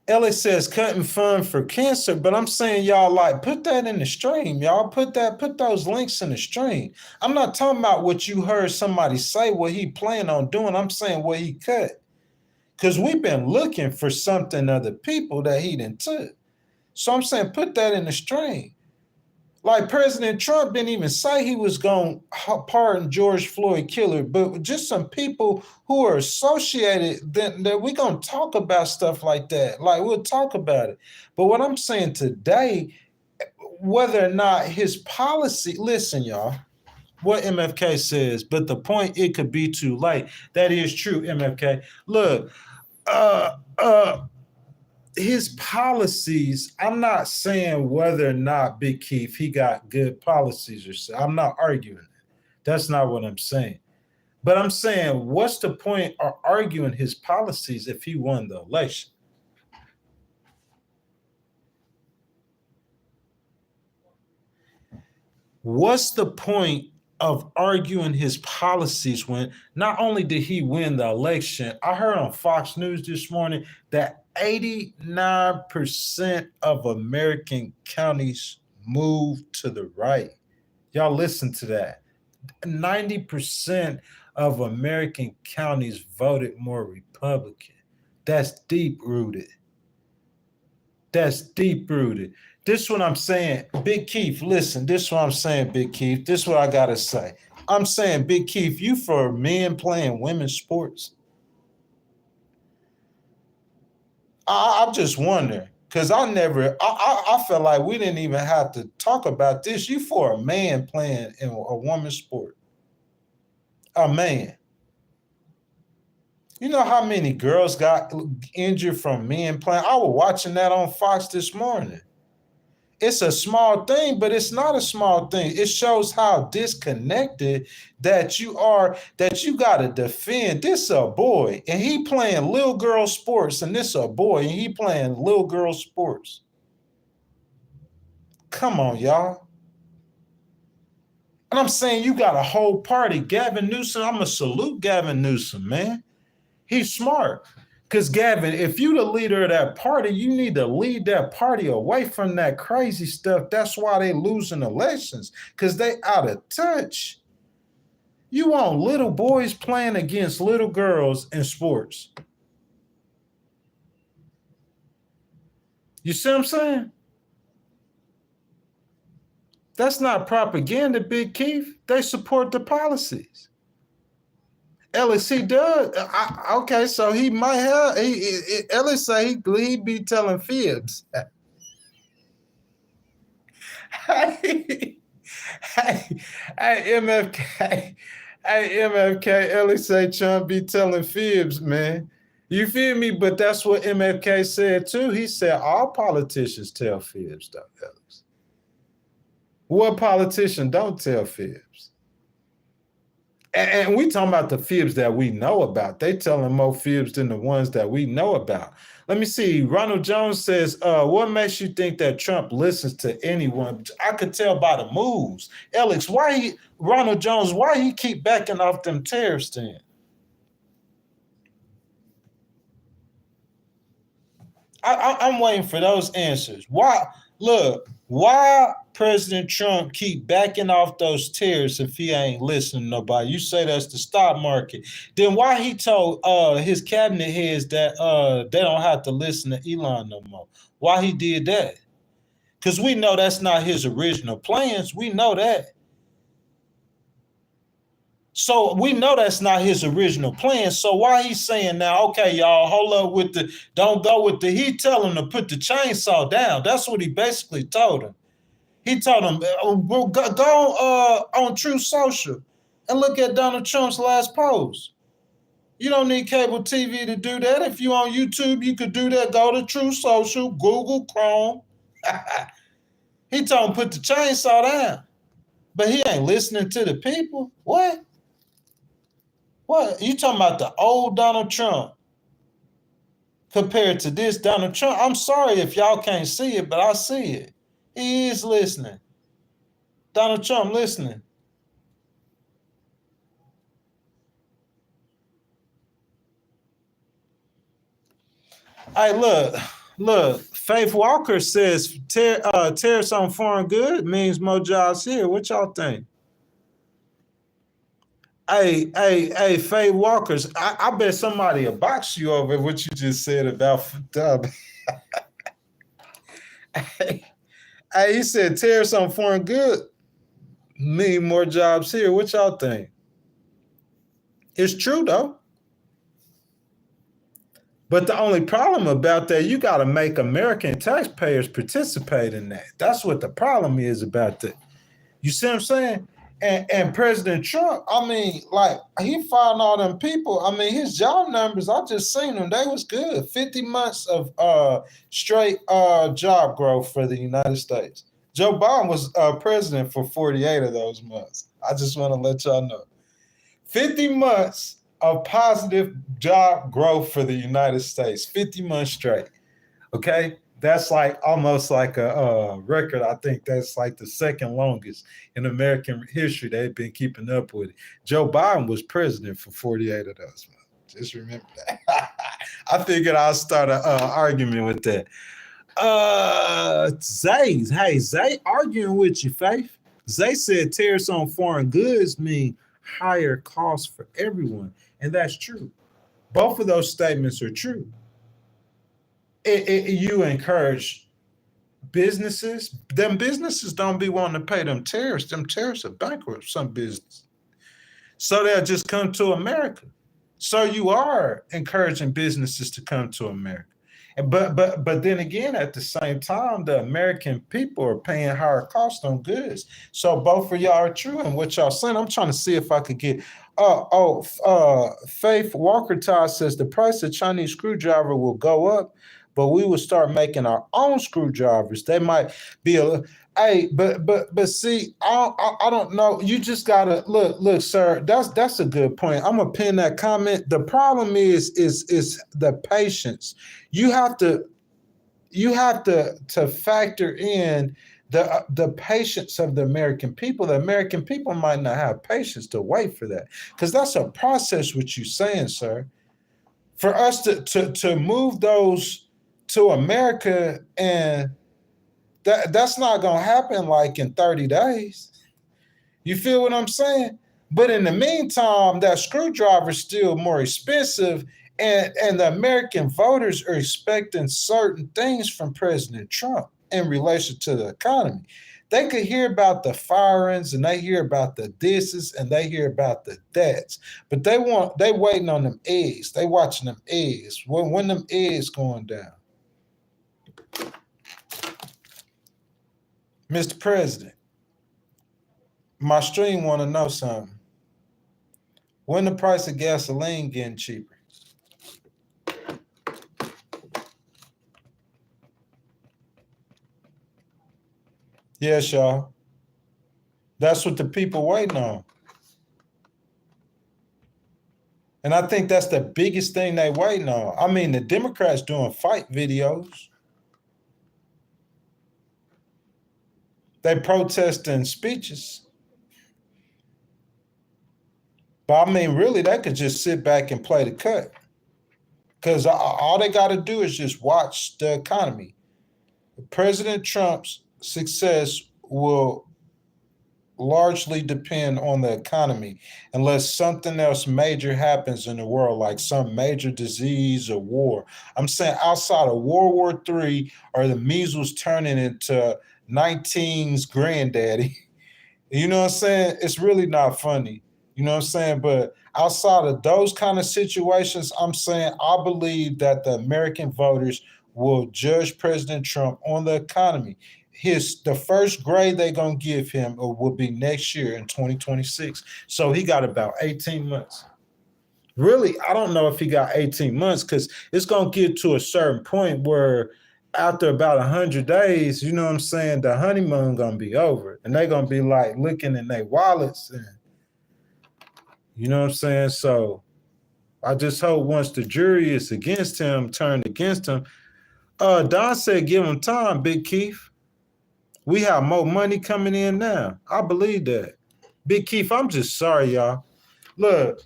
A: Ellie says cutting fund for cancer, but I'm saying, y'all, like, put that in the stream, y'all. Put those links in the stream. I'm not talking about what you heard somebody say, what he planned on doing. I'm saying what he cut. Because we've been looking for something other people that he didn't took. So I'm saying put that in the stream. Like President Trump didn't even say he was going to pardon George Floyd killer, but just some people who are associated, that we're going to talk about stuff like that. Like, we'll talk about it. But what I'm saying today, whether or not his policy, listen, y'all, what MFK says, but the point, it could be too late. That is true, MFK. Look, his policies, I'm not saying whether or not Big Keith, he got good policies or so. I'm not arguing that. That's not what I'm saying. But I'm saying, what's the point of arguing his policies if he won the election? What's the point of arguing his policies when not only did he win the election, I heard on Fox News this morning that 89% of American counties moved to the right. Y'all listen to that. 90% of American counties voted more Republican. That's deep rooted. That's deep rooted. This is what I'm saying. Big Keith, listen, this is what I'm saying, Big Keith. This is what I got to say. I'm saying, Big Keith, you for men playing women's sports? I'm just wondering, because I felt like we didn't even have to talk about this. You for a man playing in a woman's sport? A man. You know how many girls got injured from men playing? I was watching that on Fox this morning. It's a small thing, but it's not a small thing. It shows how disconnected that you are, that you got to defend. This a boy, and he playing little girl sports, and this a boy, and he playing little girl sports. Come on, y'all. And I'm saying you got a whole party. Gavin Newsom, I'm going to salute Gavin Newsom, man. He's smart. Because, Gavin, if you're the leader of that party, you need to lead that party away from that crazy stuff. That's why they losing elections, because they out of touch. You want little boys playing against little girls in sports. You see what I'm saying? That's not propaganda, Big Keith. They support the policies. Ellis, he does. Okay, so he might have. Ellis say he be telling fibs. Hey, MFK. Hey, MFK. Ellis say Trump be telling fibs, man. You feel me? But that's what MFK said too. He said all politicians tell fibs, though, Ellis. What politician don't tell fibs? And we talking about the fibs that we know about. They telling more fibs than the ones that we know about. Let me see. Ronald Jones says, what makes you think that Trump listens to anyone? I could tell by the moves. Alex, Ronald Jones, why he keep backing off them tariffs then? I'm waiting for those answers. Why President Trump keep backing off those tariffs if he ain't listening to nobody? You say that's the stock market. Then why he told his cabinet heads that they don't have to listen to Elon no more? Why he did that? Because we know that's not his original plans. We know that. So we know that's not his original plan. So why he's saying now, okay, y'all, hold up with don't go with he tell him to put the chainsaw down. That's what he basically told him. He told him, go on Truth Social and look at Donald Trump's last post. You don't need cable TV to do that. If you on YouTube, you could do that. Go to Truth Social, Google Chrome. He told him put the chainsaw down. But he ain't listening to the people. What? What? You talking about the old Donald Trump compared to this Donald Trump? I'm sorry if y'all can't see it, but I see it. He is listening. Donald Trump listening. Hey, look. Faith Walker says tariffs on foreign goods means more jobs here. What y'all think? Hey, Faye Walkers, I bet somebody will box you over what you just said about hey, he said tariffs on foreign goods mean more jobs here. What y'all think? It's true, though. But the only problem about that, you got to make American taxpayers participate in that. That's what the problem is about that. You see what I'm saying? And President Trump, I mean, like he fired all them people. I mean, his job numbers, I just seen them. They was good. 50 months of straight job growth for the United States. Joe Biden was president for 48 of those months. I just want to let y'all know. 50 months of positive job growth for the United States. 50 months straight. Okay, that's like almost like a record. I think that's like the second longest in American history. They've been keeping up with it. Joe Biden was president for 48 of those months. Just remember that. I figured I'll start an argument with that. Zay arguing with you, Faith. Zay said tariffs on foreign goods mean higher costs for everyone, and that's true. Both of those statements are true. You encourage businesses. Them businesses don't be wanting to pay them tariffs. Them tariffs are bankrupt some business. So they'll just come to America. So you are encouraging businesses to come to America. But then again, at the same time, the American people are paying higher costs on goods. So both of y'all are true. And what y'all saying, I'm trying to see if I could get. Faith Walker Todd says the price of Chinese screwdriver will go up, but we will start making our own screwdrivers. They might be a. Hey, but see, I don't know. You just gotta look, sir. That's a good point. I'm gonna pin that comment. The problem is the patience. You have to factor in the patience of the American people. The American people might not have patience to wait for that, because that's a process. What you saying, sir? For us to move those to America, and that's not gonna happen like in 30 days. You feel what I'm saying? But in the meantime, that screwdriver is still more expensive, and the American voters are expecting certain things from President Trump in relation to the economy. They could hear about the firings, and they hear about the disses, and they hear about the debts, but they waiting on them eggs. They watching them eggs. When them eggs going down? Mr. President, my stream want to know something. When the price of gasoline getting cheaper? Yes, y'all. That's what the people waiting on. And I think that's the biggest thing they waiting on. I mean, the Democrats doing fight videos. They protesting speeches. But I mean, really, they could just sit back and play the cut. Because all they got to do is just watch the economy. President Trump's success will largely depend on the economy unless something else major happens in the world, like some major disease or war. I'm saying outside of World War III or the measles turning into 19's granddaddy, you know what I'm saying? It's really not funny. You know what I'm saying? But outside of those kind of situations, I'm saying I believe that the American voters will judge President Trump on the economy. The first grade they're going to give him will be next year in 2026. So he got about 18 months. Really, I don't know if he got 18 months, because it's going to get to a certain point where after about 100 days, you know what I'm saying, the honeymoon going to be over. And they're going to be like looking in their wallets. And you know what I'm saying? So I just hope once the jury is against him, turned against him. Don said, give him time, Big Keith. We have more money coming in now. I believe that. Big Keith, I'm just sorry, y'all. Look,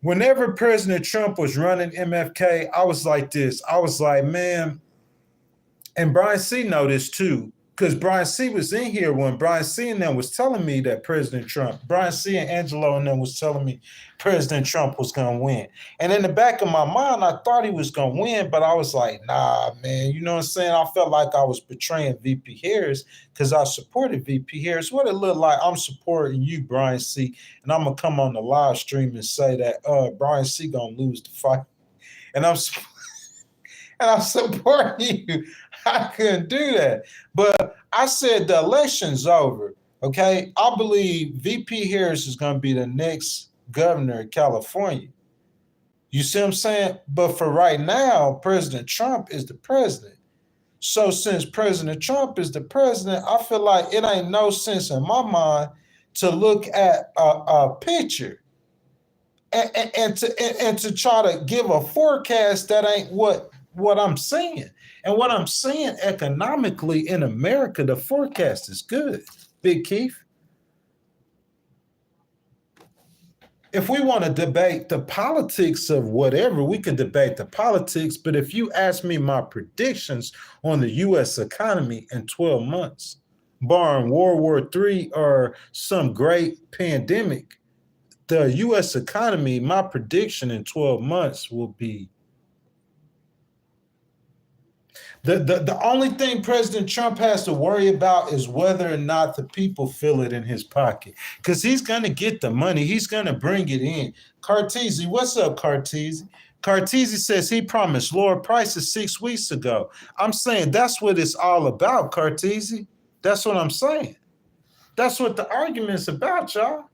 A: whenever President Trump was running MFK, I was like this. I was like, man, and Brian C. know this too, because Brian C. was in here when Brian C. and them was telling me that Brian C. and Angelo and them was telling me President Trump was going to win. And in the back of my mind, I thought he was going to win, but I was like, nah, man, you know what I'm saying? I felt like I was betraying VP Harris because I supported VP Harris. What it looked like, I'm supporting you, Brian C., and I'm going to come on the live stream and say that Brian C. going to lose the fight. And I'm supporting you. I couldn't do that. But I said the election's over. Okay, I believe VP Harris is going to be the next governor of California. You see what I'm saying? But for right now, President Trump is the president. So since President Trump is the president, I feel like it ain't no sense in my mind to look at a picture and to try to give a forecast that ain't what I'm seeing. And what I'm seeing economically in America, the forecast is good. Big Keith. If we want to debate the politics of whatever, we can debate the politics. But if you ask me my predictions on the U.S. economy in 12 months, barring World War III or some great pandemic, the U.S. economy, my prediction in 12 months will be the only thing President Trump has to worry about is whether or not the people feel it in his pocket. Because he's going to get the money. He's going to bring it in. Cartesi, what's up, Cartesi? Cartesi says he promised lower prices 6 weeks ago. I'm saying that's what it's all about, Cartesi. That's what I'm saying. That's what the argument's about, y'all.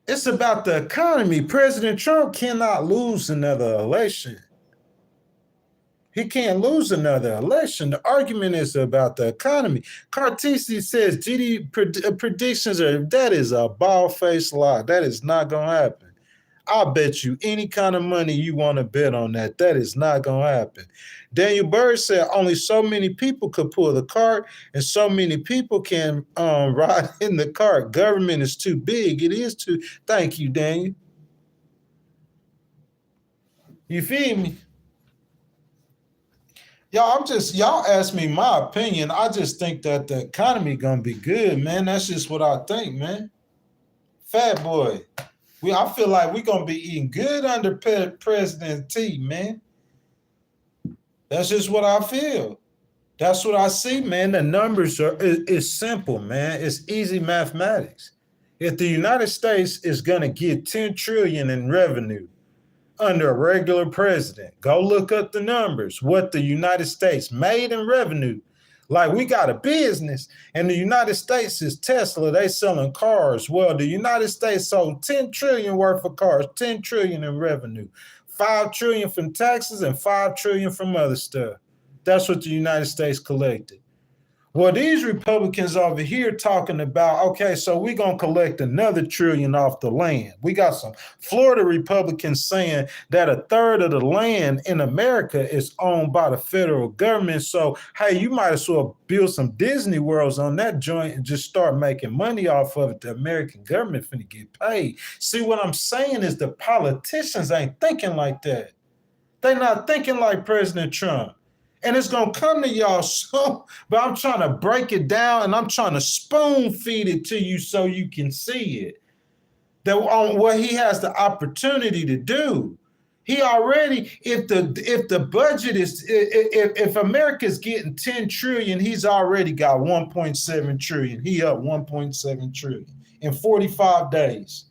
A: It's about the economy. President Trump cannot lose another election. He can't lose another election. The argument is about the economy. Cartesi says GDP predictions that is a bald-faced lie. That is not going to happen. I'll bet you any kind of money you want to bet on that. That is not going to happen. Daniel Bird said only so many people could pull the cart and so many people can ride in the cart. Government is too big. It is too. Thank you, Daniel. You feel me? Y'all ask me my opinion. I just think that the economy gonna be good, man. That's just what I think, man. Fat boy. I feel like we're gonna be eating good under President T, man. That's just what I feel. That's what I see, man. The numbers it's simple, man. It's easy mathematics. If the United States is gonna get 10 trillion in revenue under a regular president, go look up the numbers, what the United States made in revenue. Like we got a business and the United States is Tesla, they selling cars. Well, the United States sold 10 trillion worth of cars, 10 trillion in revenue, 5 trillion from taxes and 5 trillion from other stuff. That's what the United States collected. Well, these Republicans over here talking about, okay, so we're going to collect another trillion off the land. We got some Florida Republicans saying that a third of the land in America is owned by the federal government. So, hey, you might as well build some Disney Worlds on that joint and just start making money off of it. The American government finna get paid. See, what I'm saying is the politicians ain't thinking like that. They're not thinking like President Trump. And it's going to come to y'all soon, but I'm trying to break it down and I'm trying to spoon feed it to you so you can see it. That on what he has the opportunity to do. He already, if the budget is, if America's getting 10 trillion, he's already got 1.7 trillion. He up 1.7 trillion in 45 days.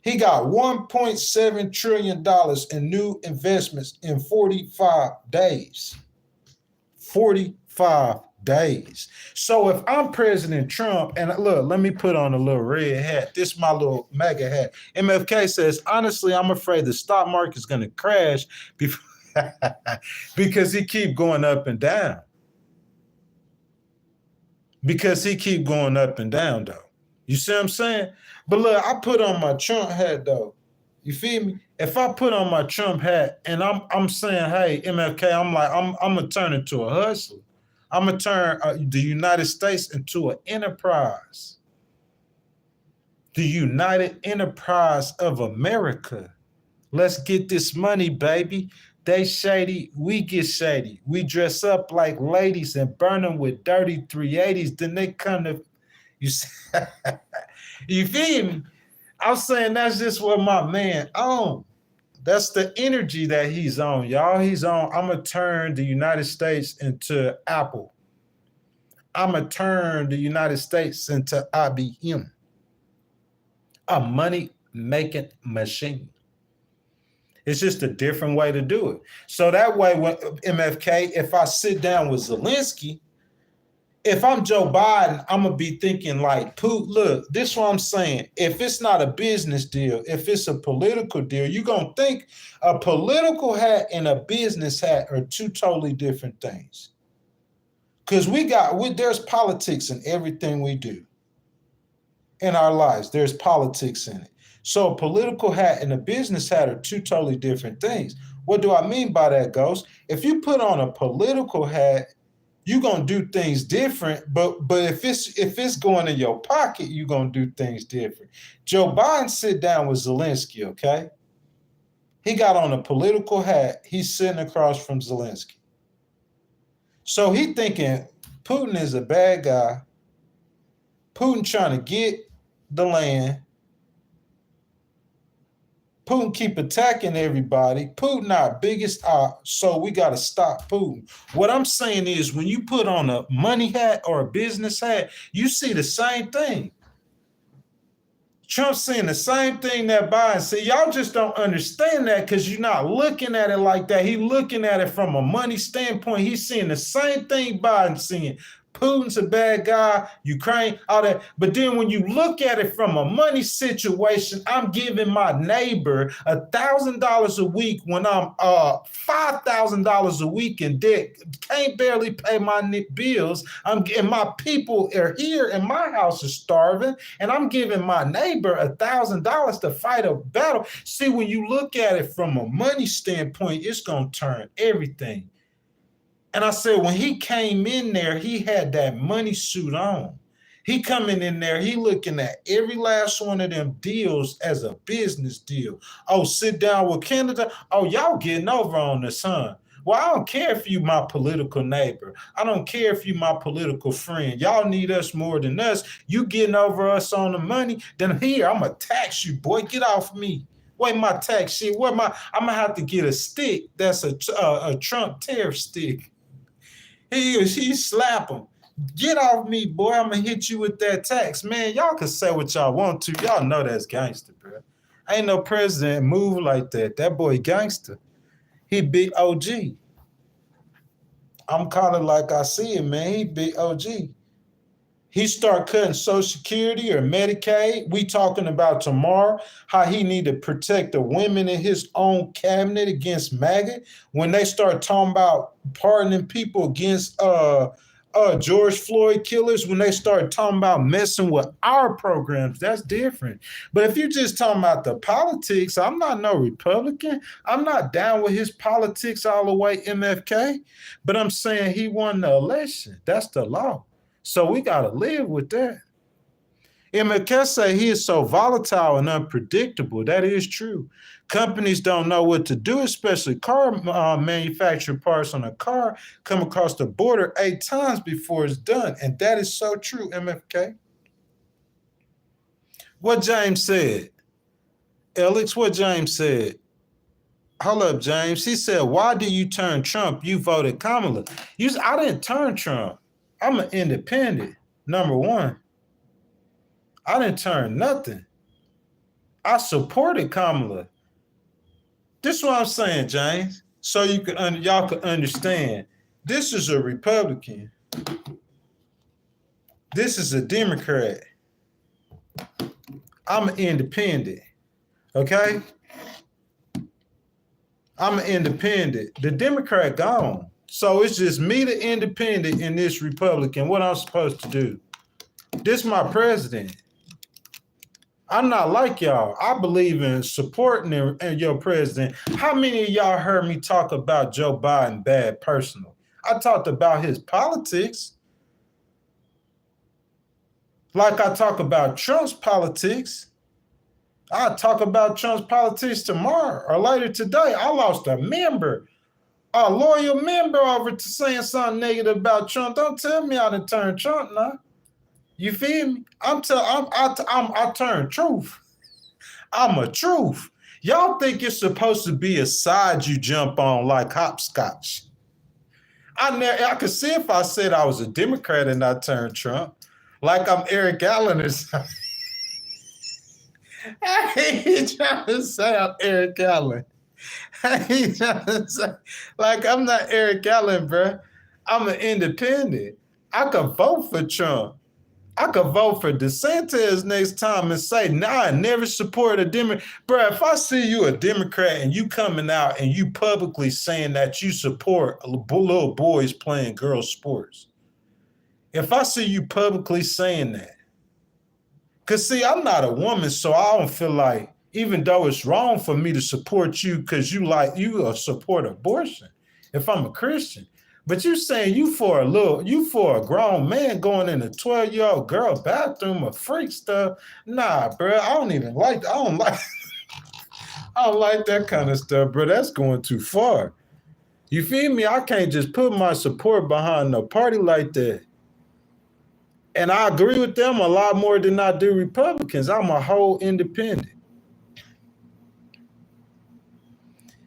A: He got $1.7 trillion in new investments in 45 days. 45 days. So if I'm President Trump, and look, let me put on a little red hat. This is my little MAGA hat. MFK says, honestly, I'm afraid the stock market is going to crash because he keep going up and down. Because he keep going up and down, though. You see what I'm saying? But look, I put on my Trump hat, though. You feel me? If I put on my Trump hat and I'm saying, hey, MFK, I'm like, I'm gonna turn into a hustler. I'm gonna turn the United States into an enterprise. The United Enterprise of America. Let's get this money, baby. They shady, we get shady. We dress up like ladies and burn them with dirty 380s. Then they come to, you see, you feel me? I'm saying that's just what my man on. That's the energy that he's on, y'all. He's on, I'm going to turn the United States into Apple. I'm going to turn the United States into IBM. A money-making machine. It's just a different way to do it. So that way, when MFK, if I sit down with Zelensky, if I'm Joe Biden, I'm gonna be thinking like, look, this is what I'm saying. If it's not a business deal, if it's a political deal, you're gonna think a political hat and a business hat are two totally different things. Because there's politics in everything we do in our lives. There's politics in it. So a political hat and a business hat are two totally different things. What do I mean by that, Ghost? If you put on a political hat, you're gonna do things different, but if it's going in your pocket, you're gonna do things different. Joe Biden sit down with Zelensky, okay? He got on a political hat. He's sitting across from Zelensky. So he thinking Putin is a bad guy. Putin trying to get the land. Putin keep attacking everybody. Putin our biggest op, so we got to stop Putin. What I'm saying is when you put on a money hat or a business hat, you see the same thing. Trump's saying the same thing that Biden said. Y'all just don't understand that because you're not looking at it like that. He's looking at it from a money standpoint. He's seeing the same thing Biden's seeing. Putin's a bad guy, Ukraine, all that. But then when you look at it from a money situation, I'm giving my neighbor $1,000 a week when I'm $5,000 a week in debt. Can't barely pay my bills. And my people are here and my house is starving. And I'm giving my neighbor $1,000 to fight a battle. See, when you look at it from a money standpoint, it's going to turn everything. And I said, when he came in there, he had that money suit on. He coming in there, he looking at every last one of them deals as a business deal. Oh, sit down with Canada. Oh, y'all getting over on this, huh? Well, I don't care if you my political neighbor. I don't care if you my political friend. Y'all need us more than us. You getting over us on the money, then here, I'm going to tax you, boy. Get off me. Wait, my tax shit. I'm going to have to get a stick that's a Trump tariff stick. He slap him. Get off me, boy. I'm going to hit you with that tax. Man, y'all can say what y'all want to. Y'all know that's gangster, bro. Ain't no president move like that. That boy gangster. He big OG. I'm calling like I see it, man. He big OG. He start cutting Social Security or Medicaid. We talking about tomorrow how he need to protect the women in his own cabinet against MAGA. When they start talking about pardoning people against George Floyd killers, when they start talking about messing with our programs, that's different. But if you're just talking about the politics, I'm not no Republican. I'm not down with his politics all the way, MFK. But I'm saying he won the election. That's the law. So we got to live with that. MFK say he is so volatile and unpredictable. That is true. Companies don't know what to do, especially car manufactured parts on a car come across the border 8 times before it's done. And that is so true, MFK. What James said. Alex, what James said. Hold up, James. He said, why do you turn Trump? You voted Kamala. I didn't turn Trump. I'm an independent, number one. I didn't turn nothing. I supported Kamala. This is what I'm saying, James, so y'all can understand. This is a Republican. This is a Democrat. I'm an independent, okay? I'm an independent. The Democrat gone. So it's just me, the independent, and this Republican. What I'm supposed to do? This my president. I'm not like y'all. I believe in supporting your president. How many of y'all heard me talk about Joe Biden bad personal? I talked about his politics. Like I talk about Trump's politics. I'll talk about Trump's politics tomorrow or later today. I lost a member. A loyal member over to saying something negative about Trump. Don't tell me I done turned Trump now. You feel me? I turn truth. I'm a truth. Y'all think it's supposed to be a side you jump on like hopscotch. I could see if I said I was a Democrat and I turned Trump, like I'm Eric Allen or something. I ain't trying to say I'm Eric Allen. Like I'm not Eric Allen, bro. I'm an independent. I could vote for Trump. I could vote for DeSantis next time and say, nah, I never support a Democrat. Bro, if I see you a Democrat and you coming out and you publicly saying that you support little boys playing girls' sports, if I see you publicly saying that, because see, I'm not a woman, so I don't feel like, even though it's wrong for me to support you because you support abortion, if I'm a Christian. But you saying you for a grown man going in a 12-year-old girl bathroom or freak stuff. Nah, bro. I don't like that kind of stuff, bro. That's going too far. You feel me? I can't just put my support behind a party like that. And I agree with them a lot more than I do Republicans. I'm a whole independent.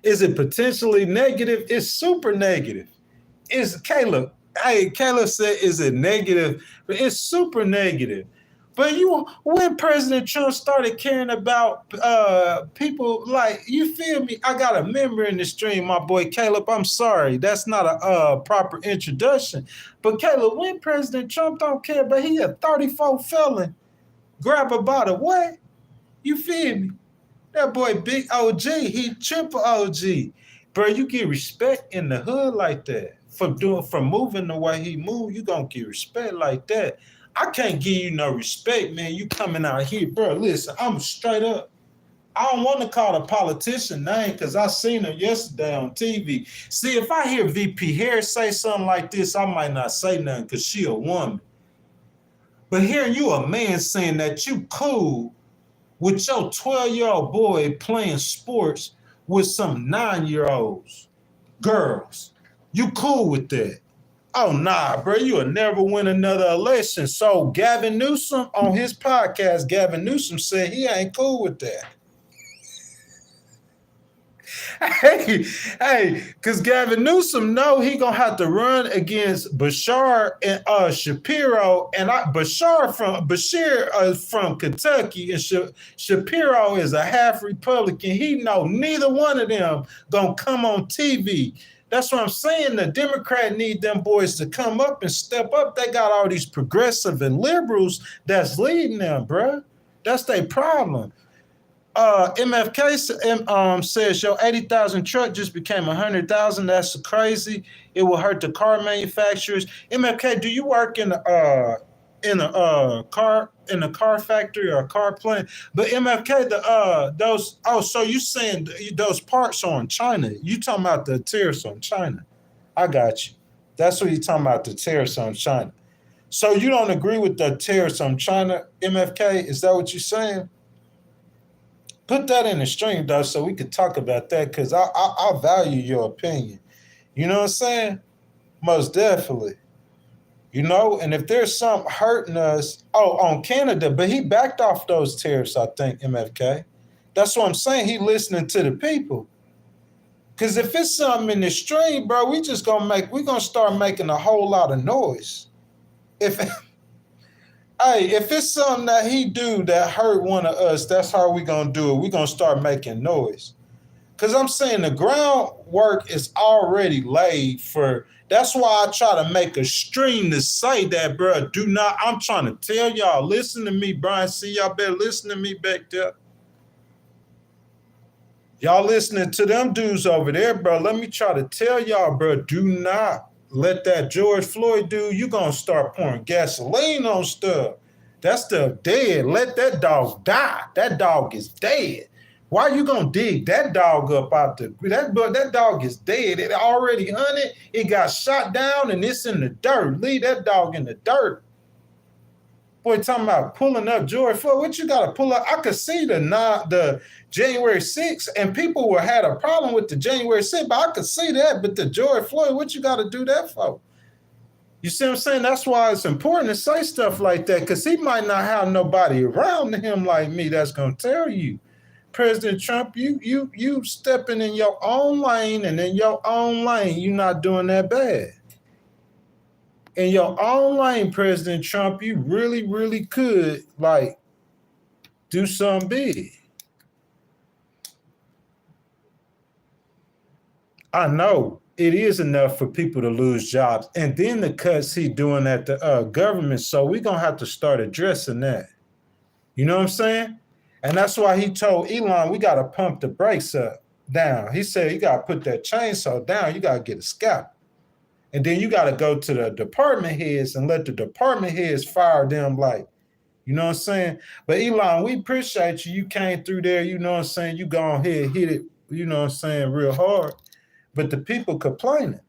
A: Is it potentially negative? It's super negative. It's Caleb. Hey, Caleb said, is it negative? But it's super negative. But when President Trump started caring about people, like, you feel me? I got a member in the stream, my boy Caleb. I'm sorry, that's not a proper introduction. But Caleb, when President Trump don't care, but he a 34 felon, grab a bottle, what? You feel me? That boy big OG, he triple OG. Bro, you get respect in the hood like that. From moving the way he moved, you gonna get respect like that. I can't give you no respect, man. You coming out here, bro. Listen, I'm straight up. I don't want to call a politician name because I seen him yesterday on TV. See, if I hear VP Harris say something like this, I might not say nothing because she a woman. But hearing you a man saying that you cool with your 12-year-old boy playing sports with some 9-year-olds, girls, you cool with that? Oh, nah, bro, you'll never win another election. So Gavin Newsom, on his podcast, Gavin Newsom said he ain't cool with that. Because Gavin Newsom know he gonna have to run against Bashar and Shapiro, and Bashir from Kentucky, and Shapiro is a half Republican. He know neither one of them gonna come on TV. That's what I'm saying. The Democrat need them boys to come up and step up. They got all these progressive and liberals that's leading them, bro. That's their problem. MFK says your 80,000 truck just became 100,000. That's crazy. It will hurt the car manufacturers. MFK, do you work in a car factory or a car plant? But MFK, so you saying those parts are in China? You talking about the tariffs on China? I got you. That's what you talking about, the tariffs on China. So you don't agree with the tariffs on China, MFK? Is that what you're saying? Put that in the stream, though, so we could talk about that, because I value your opinion. You know what I'm saying? Most definitely. You know, and if there's something hurting us, on Canada, but he backed off those tariffs, I think, MFK. That's what I'm saying. He listening to the people. Because if it's something in the stream, bro, we're gonna start making a whole lot of noise. If it's something that he do that hurt one of us, that's how we gonna do it. We're gonna start making noise. Because I'm saying the groundwork is already laid for. That's why I try to make a stream to say that, bro. I'm trying to tell y'all, listen to me, Brian. See, y'all better listen to me back there. Y'all listening to them dudes over there, bro. Let me try to tell y'all, bro, do not let that George Floyd dude, you gonna start pouring gasoline on stuff. That stuff dead. Let that dog die. That dog is dead. Why you gonna dig that dog up out that dog is dead. It already hunted. It got shot down and it's in the dirt. Leave that dog in the dirt. Boy, talking about pulling up George Floyd. What you gotta pull up? I could see the January 6th, and people had a problem with the January 6th, but I could see that. But the George Floyd, what you gotta do that for? You see what I'm saying? That's why it's important to say stuff like that, because he might not have nobody around him like me that's gonna tell you. President Trump, you stepping in your own lane, and in your own lane, you're not doing that bad. In your own lane, President Trump, you really, really could do something big. I know. it is enough for people to lose jobs. And then the cuts he doing at the government. So we're going to have to start addressing that. You know what I'm saying? And that's why he told Elon, we got to pump the brakes up down. He said, you got to put that chainsaw down. You got to get a scalpel. And then you got to go to the department heads and let the department heads fire them like, you know what I'm saying? But Elon, we appreciate you. You came through there, you know what I'm saying? You go ahead, hit it, you know what I'm saying, real hard. But the people complaining.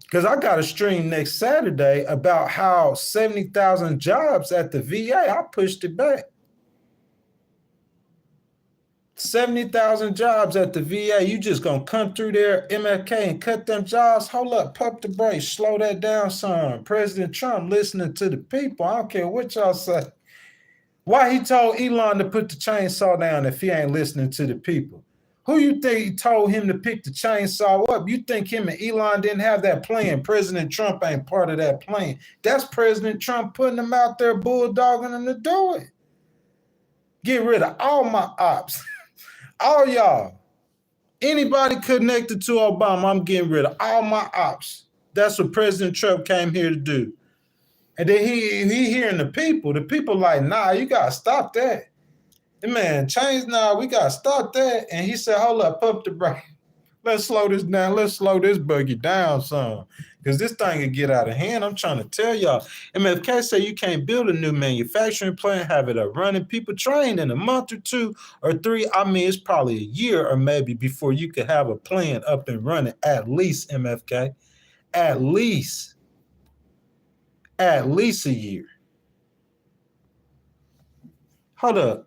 A: Because I got a stream next Saturday about how 70,000 jobs at the VA, I pushed it back. 70,000 jobs at the VA. You just going to come through there, MFK, and cut them jobs? Hold up, pump the brakes, slow that down some. President Trump listening to the people. I don't care what y'all say. Why he told Elon to put the chainsaw down if he ain't listening to the people? Who you think told him to pick the chainsaw up? You think him and Elon didn't have that plan? President Trump ain't part of that plan. That's President Trump putting them out there, bulldogging them to do it. Get rid of all my ops. All y'all. Anybody connected to Obama, I'm getting rid of all my ops. That's what President Trump came here to do. And then he hearing the people. The people like, nah, you got to stop that. Man, change now. We got to stop that. And he said, hold up, pump the brake. Let's slow this down. Let's slow this buggy down some. Because this thing can get out of hand. I'm trying to tell y'all. MFK said you can't build a new manufacturing plant, have it up running, people trained in a month or 2 or 3. I mean, it's probably a year or maybe before you could have a plant up and running. At least, MFK. At least a year. Hold up.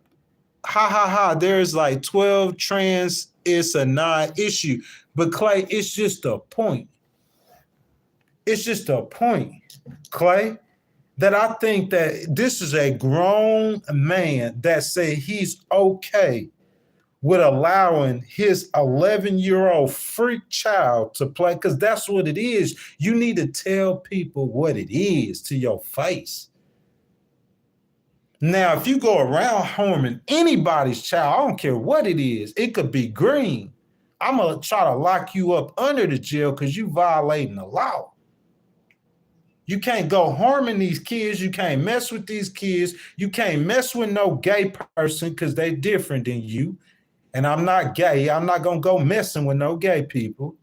A: There's like 12 trans. It's a non-issue. But Clay, it's just a point. It's just a point, Clay, that I think that this is a grown man that say he's okay with allowing his 11-year-old freak child to play, because that's what it is. You need to tell people what it is to your face. Now, if you go around harming anybody's child, I don't care what it is, it could be green. I'm going to try to lock you up under the jail because you violating the law. You can't go harming these kids. You can't mess with these kids. You can't mess with no gay person because they're different than you. And I'm not gay. I'm not going to go messing with no gay people.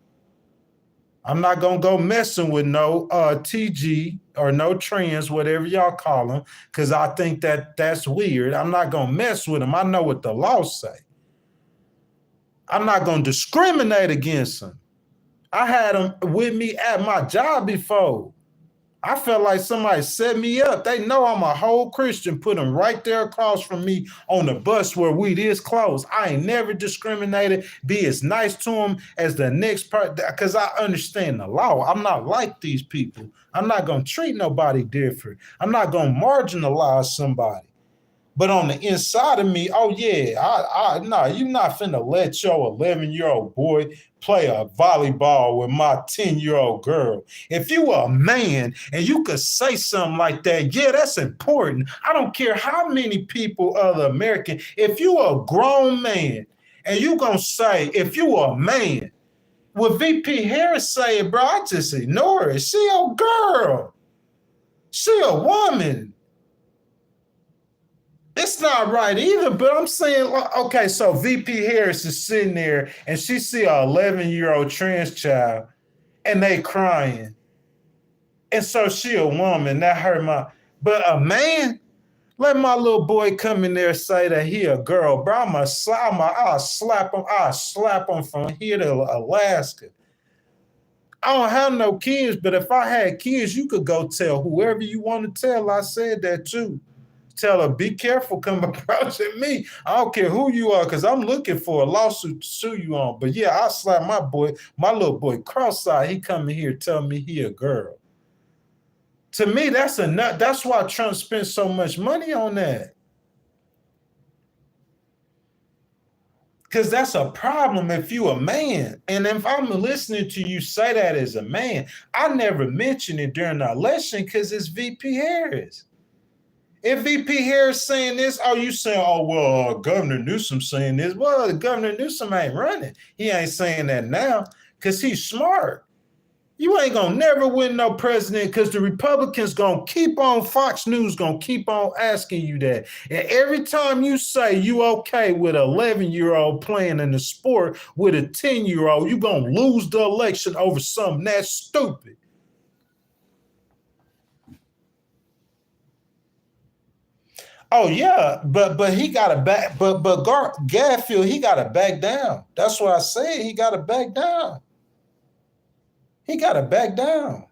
A: I'm not going to go messing with no TG or no trans, whatever y'all call them, because I think that that's weird. I'm not going to mess with them. I know what the law say. I'm not going to discriminate against them. I had them with me at my job before. I felt like somebody set me up. They know I'm a whole Christian, put them right there across from me on the bus where we this close. I ain't never discriminated, be as nice to them as the next person, because I understand the law. I'm not like these people. I'm not going to treat nobody different. I'm not going to marginalize somebody. But on the inside of me, oh yeah, no, you're not finna let your 11-year-old boy play a volleyball with my 10-year-old girl. If you were a man and you could say something like that, yeah, that's important. I don't care how many people other American, if you are a grown man and you gonna say, if you are a man, what VP Harris say, bro, I just ignore it. She a girl. She a woman. It's not right either, but I'm saying, okay, so VP Harris is sitting there and she see a 11-year-old trans child and they crying. And so she a woman, that hurt but a man, let my little boy come in there and say that he a girl, bro, I'll slap him from here to Alaska. I don't have no kids, but if I had kids, you could go tell whoever you want to tell. I said that too. Tell her, be careful, come approaching me. I don't care who you are, because I'm looking for a lawsuit to sue you on. But yeah, I slap my little boy cross-eyed. He coming here telling me he a girl. To me, that's enough. That's why Trump spent so much money on that. Because that's a problem if you a man. And if I'm listening to you say that as a man, I never mentioned it during the election because it's VP Harris. If VP Harris saying this, oh, you saying, oh, well, Governor Newsom saying this. Well, Governor Newsom ain't running. He ain't saying that now. because he's smart. You ain't gonna never win no president because the Republicans gonna keep on, Fox News gonna keep on asking you that. And every time you say you okay with an 11-year-old playing in the sport with a 10-year-old, you gonna lose the election over something that's stupid. Oh yeah, but he got to back. But Garfield, he got to back down. That's what I said. He got to back down. He got to back down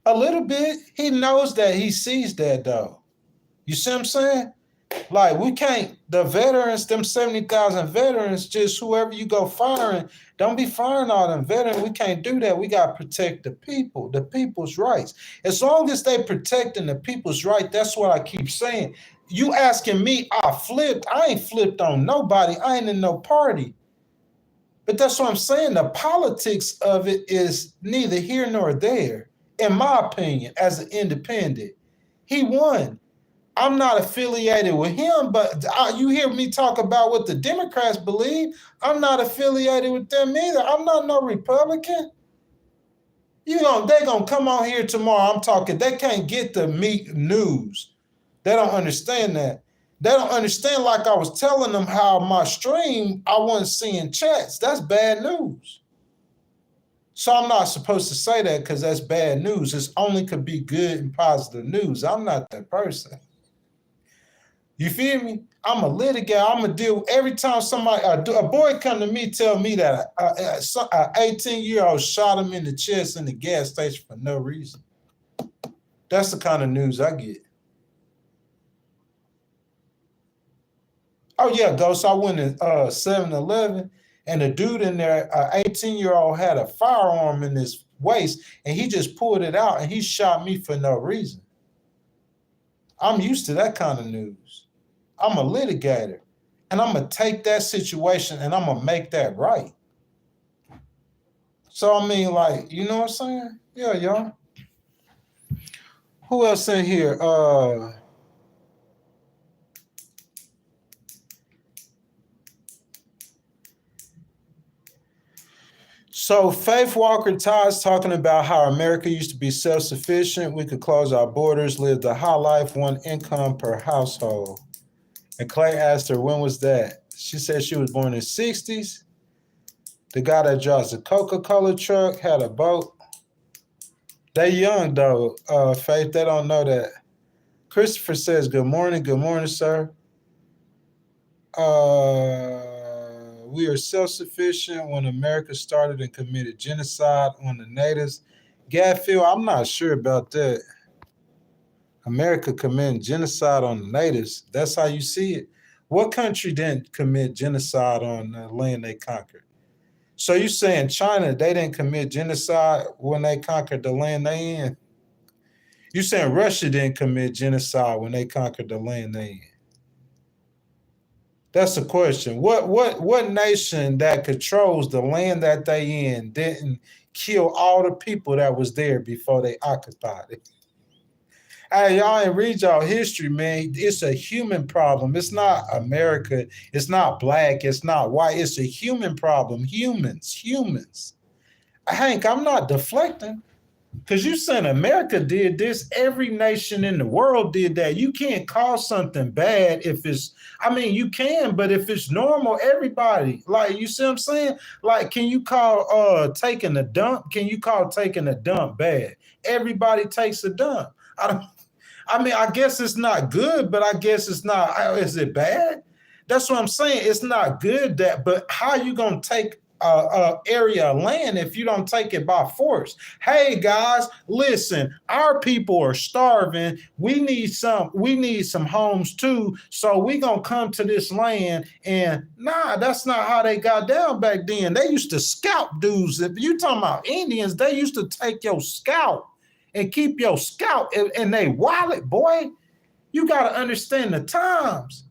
A: a little bit. He knows that. He sees that though. You see what I'm saying? Like we can't. The veterans, them 70,000 veterans, just whoever you go firing, don't be firing all them veterans. We can't do that. We got to protect the people, the people's rights. As long as they protecting the people's right, that's what I keep saying. You asking me, I flipped. I ain't flipped on nobody. I ain't in no party. But that's what I'm saying. The politics of it is neither here nor there, in my opinion, as an independent. He won. I'm not affiliated with him, but you hear me talk about what the Democrats believe. I'm not affiliated with them either. I'm not no Republican. They're gonna come on here tomorrow. I'm talking. They can't get the meat news. They don't understand that. They don't understand. Like I was telling them how my stream, I wasn't seeing chats. That's bad news. So I'm not supposed to say that because that's bad news. It only could be good and positive news. I'm not that person. You feel me? I'm a litigator. I'm going to deal every time somebody, a boy come to me, tell me that an 18-year-old shot him in the chest in the gas station for no reason. That's the kind of news I get. Oh, yeah, Ghost. I went to 7-Eleven, and the dude in there, an 18-year-old, had a firearm in his waist, and he just pulled it out, and he shot me for no reason. I'm used to that kind of news. I'm a litigator, and I'm going to take that situation, and I'm going to make that right. So, I mean, like, you know what I'm saying? Yeah, y'all. Who else in here? So Faith Walker Todd's talking about how America used to be self-sufficient. We could close our borders, live the high life, one income per household. And Clay asked her, when was that? She said she was born in the 60s. The guy that drives the Coca-Cola truck had a boat. They young, though, Faith. They don't know that. Christopher says, good morning. Good morning, sir. We are self-sufficient when America started and committed genocide on the natives. Gadfield, I'm not sure about that. America committed genocide on the natives. That's how you see it. What country didn't commit genocide on the land they conquered? So you saying China, they didn't commit genocide when they conquered the land they in? You saying Russia didn't commit genocide when they conquered the land they in? That's the question. What nation that controls the land that they in didn't kill all the people that was there before they occupied it? Hey, y'all ain't read y'all history, man. It's a human problem. It's not America. It's not black. It's not white. It's a human problem. Humans. Hank, I'm not deflecting. Because you saying America did this, every nation in the world did that. You can't call something bad if it's, I mean, you can, but if it's normal, everybody, like, you see what I'm saying? Like, can you call taking a dump? Can you call taking a dump bad? Everybody takes a dump. I guess it's not good, but I guess it's not, is it bad? That's what I'm saying. It's not good but how you going to take area of land if you don't take it by force? Hey guys, listen, our people are starving. We need some homes too. So we gonna come to this land, and that's not how they got down back then. They used to scalp dudes. If you talking about Indians, they used to take your scalp and keep your scalp in their wallet, boy. You gotta understand the times.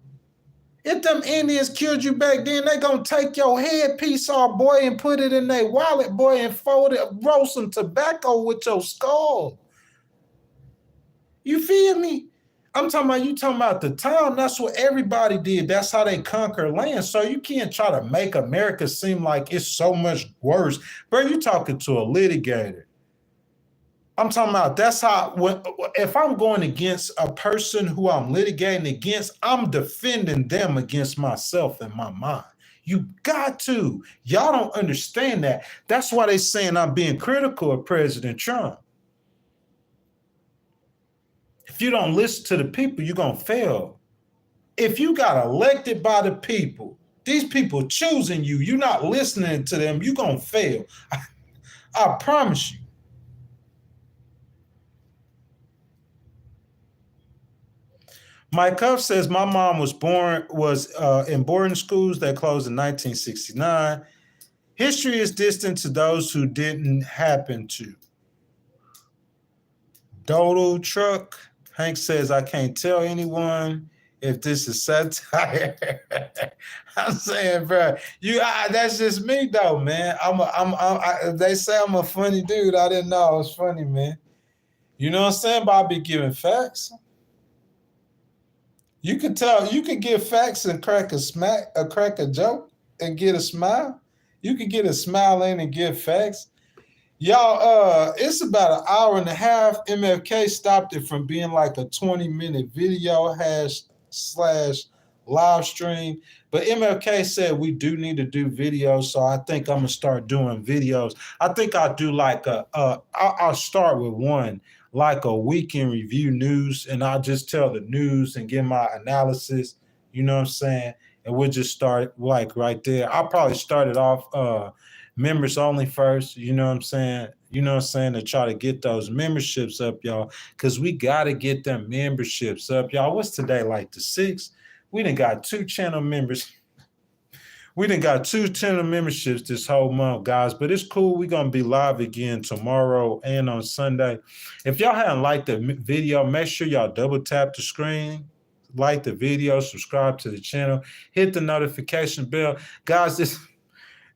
A: If them Indians killed you back then, they gonna take your headpiece off, boy, and put it in their wallet, boy, and fold it, roll some tobacco with your skull. You feel me? I'm talking about you talking about the time. That's what everybody did. That's how they conquer land. So you can't try to make America seem like it's so much worse. Bro, you talking to a litigator. I'm talking about that's how, if I'm going against a person who I'm litigating against, I'm defending them against myself and my mind. You got to. Y'all don't understand that. That's why they saying I'm being critical of President Trump. If you don't listen to the people, you're going to fail. If you got elected by the people, these people choosing you, you're not listening to them, you're going to fail. I promise you. Mike Huff says my mom was in boarding schools that closed in 1969. History is distant to those who didn't happen to. Doodle Truck. Hank says I can't tell anyone if this is satire. I'm saying, bro, that's just me though, man. They say I'm a funny dude. I didn't know I was funny, man. You know what I'm saying? But I be giving facts. You can tell, you can give facts and crack a joke and get a smile. You can get a smile in and give facts. Y'all, it's about an hour and a half. MFK stopped it from being like a 20-minute video / live stream. But MFK said we do need to do videos, so I think I'm gonna start doing videos. I think I'll do like I'll start with one, like a weekend review news, and I'll just tell the news and give my analysis, you know what I'm saying? And we'll just start like right there. I'll probably start it off members only first, you know what I'm saying? You know what I'm saying? To try to get those memberships up, y'all, because we got to get them memberships up, y'all. What's today, like the 6th? We done got 2 channel members. We done got 2 channel memberships this whole month, guys, but it's cool. We're going to be live again tomorrow and on Sunday. If y'all haven't liked the video, make sure y'all double tap the screen, like the video, subscribe to the channel, hit the notification bell. Guys,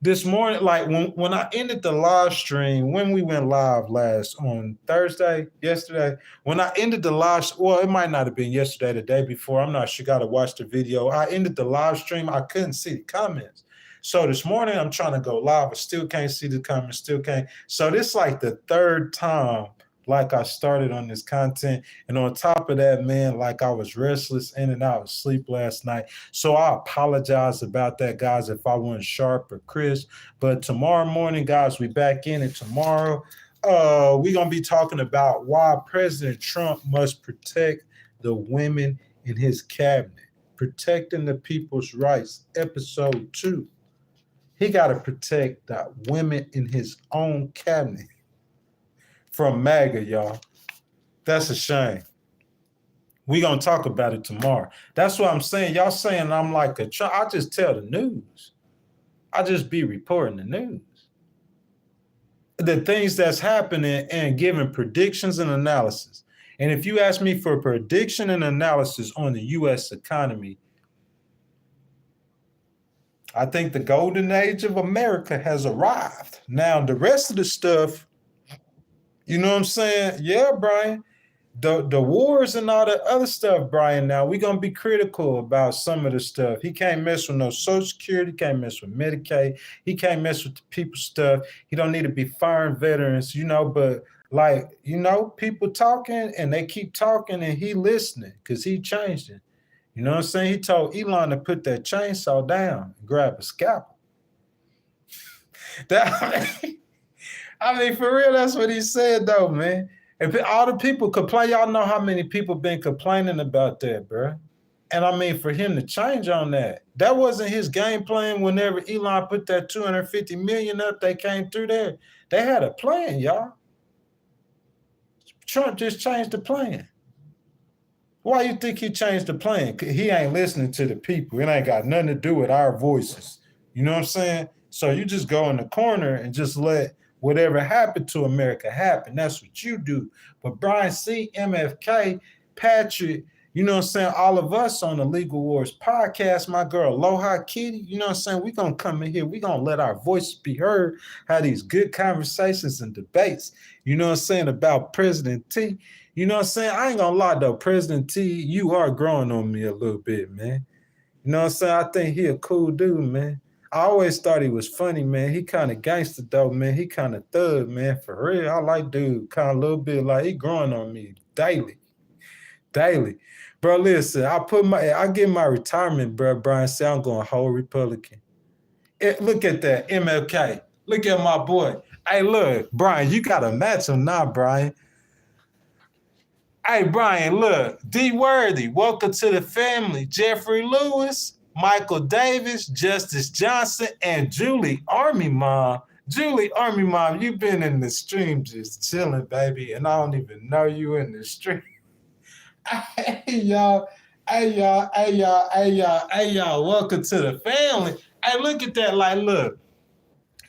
A: this morning, like when I ended the live stream, when we went live last on yesterday, when I ended the live, well, it might not have been yesterday, the day before. I'm not sure. Got to watch the video. I ended the live stream. I couldn't see the comments. So this morning, I'm trying to go live. I still can't see the comments, still can't. So this is like the 3rd time like I started on this content. And on top of that, man, like I was restless in and out of sleep last night. So I apologize about that, guys, if I wasn't sharp or crisp. But tomorrow morning, guys, we back in it tomorrow. We're going to be talking about why President Trump must protect the women in his cabinet. Protecting the people's rights, episode 2. He got to protect the women in his own cabinet from MAGA, y'all. That's a shame. We're going to talk about it tomorrow. That's what I'm saying. Y'all saying I'm like a Trump. I just tell the news. I just be reporting the news. The things that's happening and giving predictions and analysis. And if you ask me for a prediction and analysis on the U.S. economy, I think the golden age of America has arrived. Now, the rest of the stuff, you know what I'm saying? Yeah, Brian. The wars and all the other stuff, Brian, now we're going to be critical about some of the stuff. He can't mess with no Social Security, can't mess with Medicaid, he can't mess with the people stuff. He don't need to be firing veterans, you know, but like, you know, people talking and they keep talking and he listening because he changed it. You know what I'm saying? He told Elon to put that chainsaw down and grab a scalpel. I mean, for real, that's what he said, though, man. If all the people complain, y'all know how many people been complaining about that, bro. And I mean, for him to change on that wasn't his game plan. Whenever Elon put that 250 million up, they came through there. They had a plan, y'all. Trump just changed the plan. Why you think he changed the plan? He ain't listening to the people. It ain't got nothing to do with our voices. You know what I'm saying? So you just go in the corner and just let whatever happened to America happen. That's what you do. But Brian C., MFK, Patrick, you know what I'm saying, all of us on the Legal Wars podcast, my girl Aloha Kitty, you know what I'm saying, we're going to come in here, we're going to let our voices be heard, have these good conversations and debates, you know what I'm saying, about President T. You know what I'm saying? I ain't gonna lie though, President T, you are growing on me a little bit, man. You know what I'm saying? I think he a cool dude, man. I always thought he was funny, man. He kind of gangster though, man. He kind of thug, man. For real, I like dude. Kind of a little bit like he growing on me daily, daily. Bro, listen, I get my retirement, bro. Brian said I'm going whole Republican. Look at that, MLK. Look at my boy. Hey, look, Brian, you gotta match him now, Brian. Hey, Brian, look, D Worthy, welcome to the family. Jeffrey Lewis, Michael Davis, Justice Johnson, and Julie Army Mom. Julie Army Mom, you've been in the stream just chilling, baby, and I don't even know you in the stream. Hey, y'all. Hey, y'all. Hey, y'all. Hey, y'all. Hey, y'all. Welcome to the family. Hey, look at that. Like, look.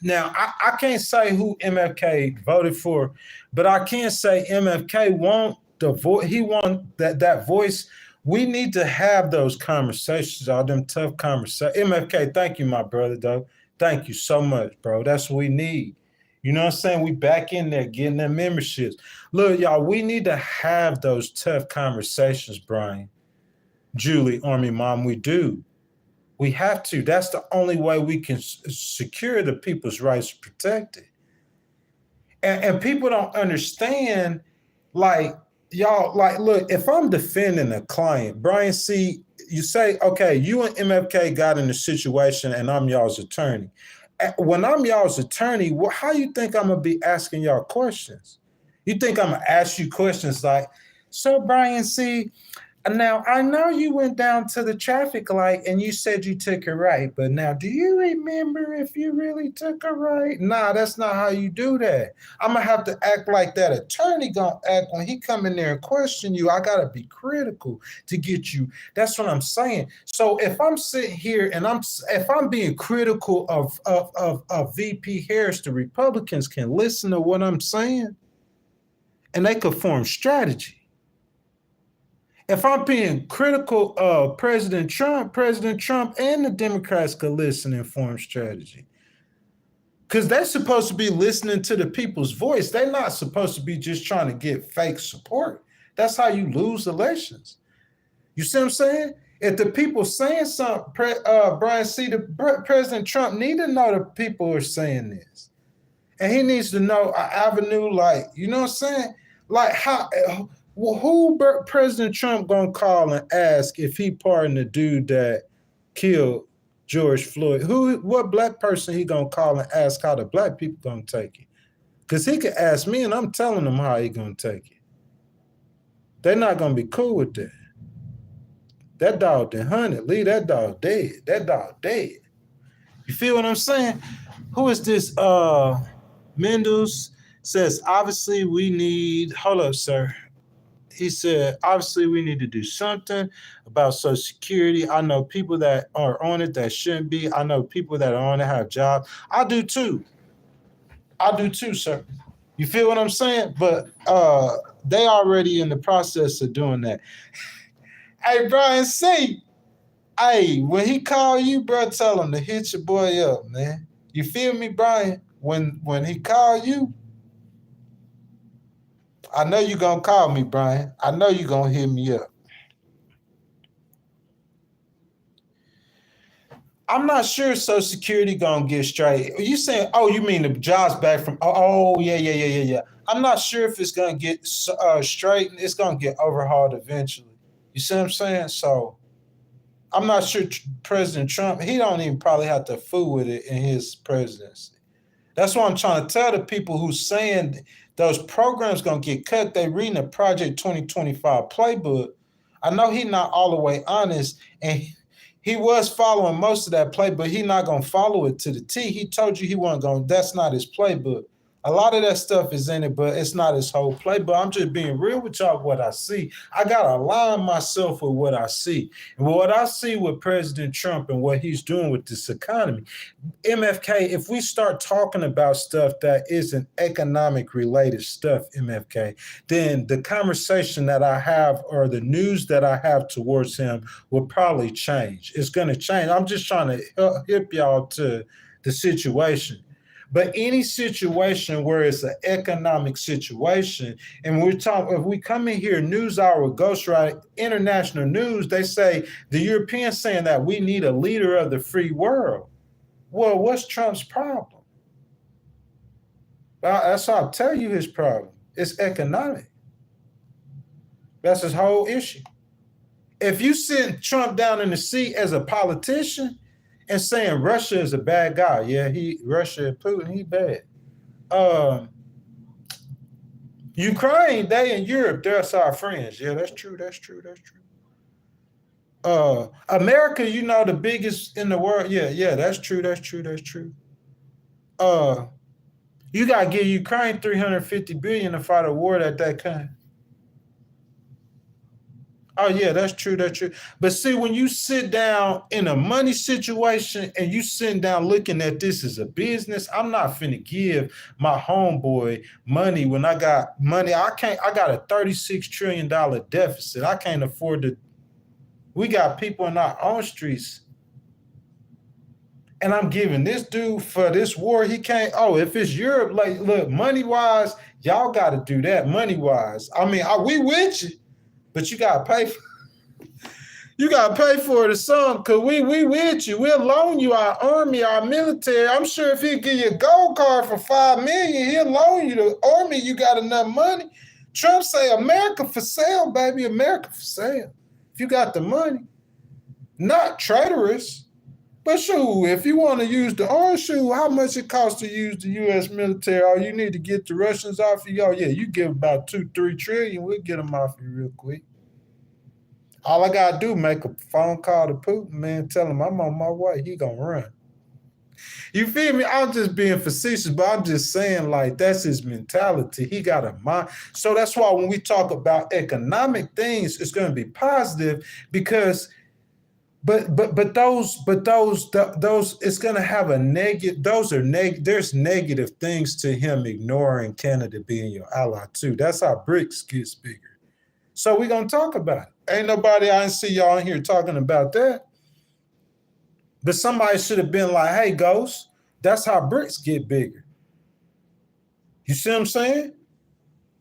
A: Now, I can't say who MFK voted for, but I can say MFK want the voice. He want that voice. We need to have those conversations, all them tough conversations. MFK, thank you, my brother, though. Thank you so much, bro. That's what we need. You know what I'm saying? We back in there getting them memberships. Look, y'all, we need to have those tough conversations, Brian. Julie, Army Mom, we do. We have to. That's the only way we can secure the people's rights protected. And people don't understand, like, y'all, like, look, if I'm defending a client, Brian C., you say, okay, you and MFK got in a situation and I'm y'all's attorney. When I'm y'all's attorney, how you think I'm going to be asking y'all questions? You think I'm going to ask you questions like, so Brian C., now, I know you went down to the traffic light and you said you took a right, but now do you remember if you really took a right? Nah, that's not how you do that. I'm going to have to act like that attorney going to act when he come in there and question you. I got to be critical to get you. That's what I'm saying. So if I'm sitting here and if I'm being critical of VP Harris, the Republicans can listen to what I'm saying and they could form strategy. If I'm being critical of President Trump and the Democrats could listen and form strategy. Because they're supposed to be listening to the people's voice. They're not supposed to be just trying to get fake support. That's how you lose elections. You see what I'm saying? If the people saying something, Brian C., President Trump need to know the people are saying this. And he needs to know an avenue like, you know what I'm saying? Like how... Well, who President Trump gonna call and ask if he pardoned the dude that killed George Floyd? What black person he gonna call and ask how the black people gonna take it? Because he could ask me and I'm telling them how he gonna take it. They're not gonna be cool with that. That dog done hunted. Leave that dog dead. That dog dead. You feel what I'm saying? Who is this? Mendels says, obviously we need, hold up, sir. He said, obviously, we need to do something about Social Security. I know people that are on it that shouldn't be. I know people that are on it have jobs. I do too. I do too, sir. You feel what I'm saying? But they already in the process of doing that. Hey, Brian C., hey, when he call you, bro, tell him to hit your boy up, man. You feel me, Brian? When he call you, I know you're going to call me, Brian. I know you're going to hit me up. I'm not sure Social Security going to get straight. You saying, oh, you mean the jobs back from, yeah. I'm not sure if it's going to get straight. It's going to get overhauled eventually. You see what I'm saying? So I'm not sure President Trump, he don't even probably have to fool with it in his presidency. That's what I'm trying to tell the people who's saying those programs going to get cut. They reading the Project 2025 playbook. I know he's not all the way honest, and he was following most of that playbook. He's not going to follow it to the T. He told you he wasn't going. That's not his playbook. A lot of that stuff is in it, but it's not his whole playbook. I'm just being real with y'all what I see. I got to align myself with what I see. And what I see with President Trump and what he's doing with this economy, MFK, if we start talking about stuff that isn't economic related stuff, MFK, then the conversation that I have or the news that I have towards him will probably change. It's going to change. I'm just trying to hip y'all to the situation. But any situation where it's an economic situation, and we're talking, if we come in here, News Hour with Ghostwriter, international news, they say the Europeans saying that we need a leader of the free world. Well, what's Trump's problem? That's how I'll tell you his problem. It's economic. That's his whole issue. If you send Trump down in the seat as a politician and saying Russia is a bad guy, yeah, Russia, Putin, he bad. Ukraine, they in Europe, they're our friends. Yeah, that's true. America, you know, the biggest in the world. Yeah, that's true. You gotta give Ukraine $350 billion to fight a war that kind. Oh yeah, that's true. But see, when you sit down in a money situation and you sitting down looking at this as a business, I'm not finna give my homeboy money when I got money. I got a $36 trillion deficit. I can't afford to. We got people in our own streets. And I'm giving this dude for this war, he can't. Oh, if it's Europe, like, look, money-wise, y'all got to do that money-wise. I mean, we with you. But you gotta pay for it or something, because we with you. We'll loan you our army, our military. I'm sure if he'll give you a gold card for $5 million, he'll loan you the army. You got enough money. Trump say America for sale, baby. America for sale. If you got the money. Not traitorous. But shoot, if you want to use the arm, shoot, how much it costs to use the U.S. military? Oh, you need to get the Russians off of you. Oh, yeah, you give about $2-3 trillion, we'll get them off you real quick. All I got to do, make a phone call to Putin, man, tell him I'm on my way. He going to run. You feel me? I'm just being facetious, but I'm just saying, like, that's his mentality. He got a mind. So that's why when we talk about economic things, it's going to be positive because But those it's gonna have a negative. There's negative things to him ignoring Canada being your ally too. That's how BRICS gets bigger. So we're gonna talk about it. Ain't nobody I didn't see y'all in here talking about that. But somebody should have been like, hey, Ghost, that's how BRICS get bigger. You see what I'm saying?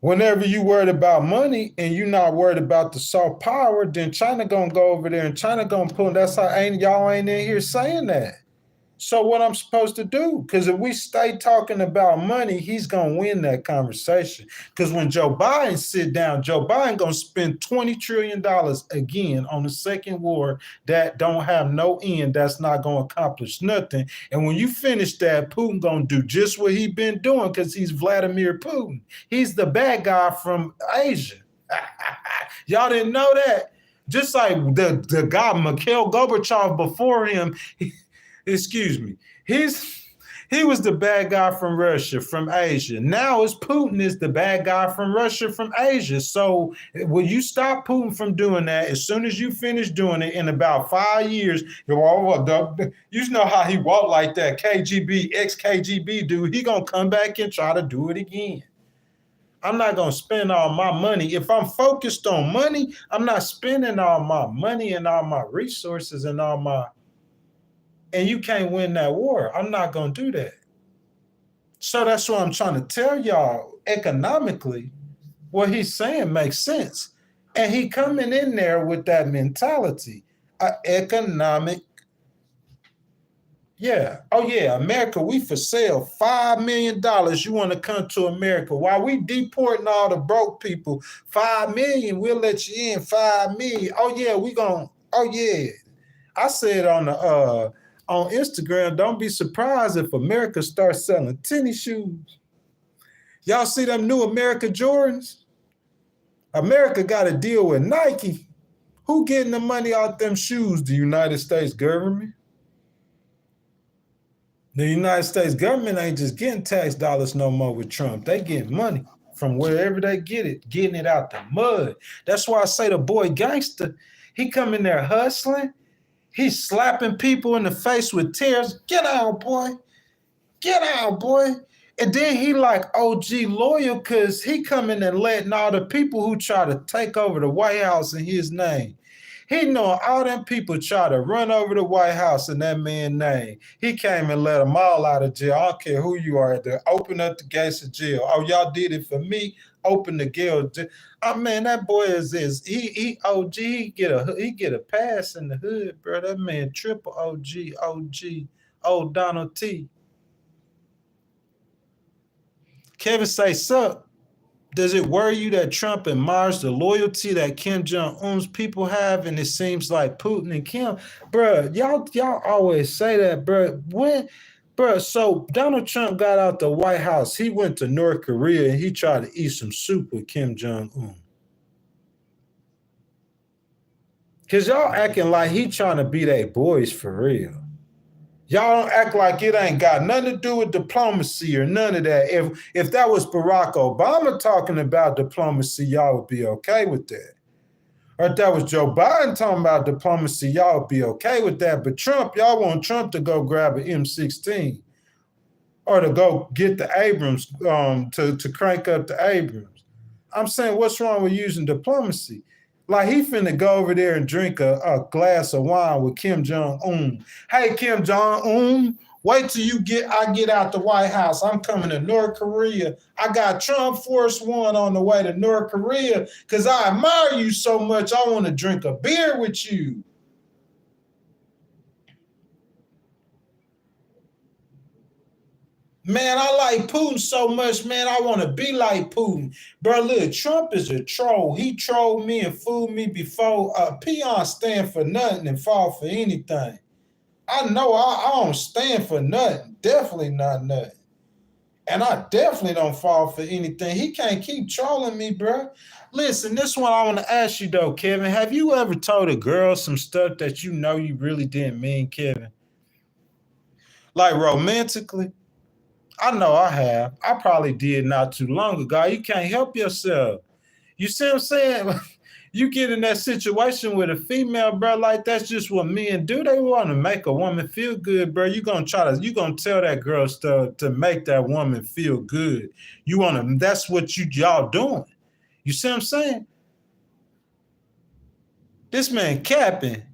A: Whenever you worried about money and you're not worried about the soft power, then China gonna go over there and China gonna pull. That's how y'all ain't in here saying that. So what I'm supposed to do? Because if we stay talking about money, he's gonna win that conversation. Because when Joe Biden sit down, Joe Biden gonna spend $20 trillion again on the second war that don't have no end. That's not gonna accomplish nothing. And when you finish that, Putin gonna do just what he been doing because he's Vladimir Putin. He's the bad guy from Asia. Y'all didn't know that? Just like the guy Mikhail Gorbachev before him. Excuse me. He was the bad guy from Russia, from Asia. Now it's Putin is the bad guy from Russia, from Asia. So will you stop Putin from doing that? As soon as you finish doing it in about 5 years, you know how he walked like that ex-KGB dude. He gonna come back and try to do it again. I'm not gonna spend all my money. If I'm focused on money, I'm not spending all my money and all my resources and and you can't win that war. I'm not going to do that. So that's what I'm trying to tell y'all. Economically, what he's saying makes sense. And he coming in there with that mentality. Economic. Yeah. Oh, yeah. America, we for sale. $5 million. You want to come to America. While we deporting all the broke people, $5 million, we'll let you in. $5 million. Oh, yeah, oh, yeah. I said on Instagram, don't be surprised if America starts selling tennis shoes. Y'all see them new America Jordans? America got a deal with Nike. Who getting the money out them shoes? The United States government. The United States government ain't just getting tax dollars no more with Trump. They get money from wherever they get it, getting it out the mud. That's why I say the boy gangster, he come in there hustling. He's slapping people in the face with tears. Get out, boy. Get out, boy. And then he like OG loyal because he coming and letting all the people who try to take over the White House in his name. He knowing all them people try to run over the White House in that man's name. He came and let them all out of jail. I don't care who you are. They open up the gates of jail. Oh, y'all did it for me. Open the gate. Oh man, that boy is he OG. He get a pass in the hood, bro. That man triple OG, old Donald T. Kevin say, sup? Does it worry you that Trump admires the loyalty that Kim Jong-un's people have, and it seems like Putin and Kim, bro? Y'all always say that, bro. So Donald Trump got out the White House. He went to North Korea and he tried to eat some soup with Kim Jong-un. Cause y'all acting like he trying to be their boys for real. Y'all don't act like it ain't got nothing to do with diplomacy or none of that. If that was Barack Obama talking about diplomacy, y'all would be okay with that. Or if that was Joe Biden talking about diplomacy, y'all would be okay with that. But Trump, y'all want Trump to go grab an M16 or to go get the Abrams, to crank up the Abrams. I'm saying, what's wrong with using diplomacy? Like he finna go over there and drink a glass of wine with Kim Jong-un. Hey, Kim Jong-un, wait till I get out the White House. I'm coming to North Korea. I got Trump Force One on the way to North Korea because I admire you so much. I want to drink a beer with you. Man, I like Putin so much, man. I want to be like Putin. Bro, look, Trump is a troll. He trolled me and fooled me before. Peons stand for nothing and fall for anything. I know I don't stand for nothing. Definitely not nothing. And I definitely don't fall for anything. He can't keep trolling me, bro. Listen, this one I want to ask you, though, Kevin. Have you ever told a girl some stuff that you know you really didn't mean, Kevin? Like romantically? I know I have. I probably did not too long ago. You can't help yourself. You see what I'm saying? You get in that situation with a female, bro, like that's just what men do. They want to make a woman feel good, bro. You gonna tell that girl stuff to make that woman feel good. That's what y'all doing. You see what I'm saying? This man capping.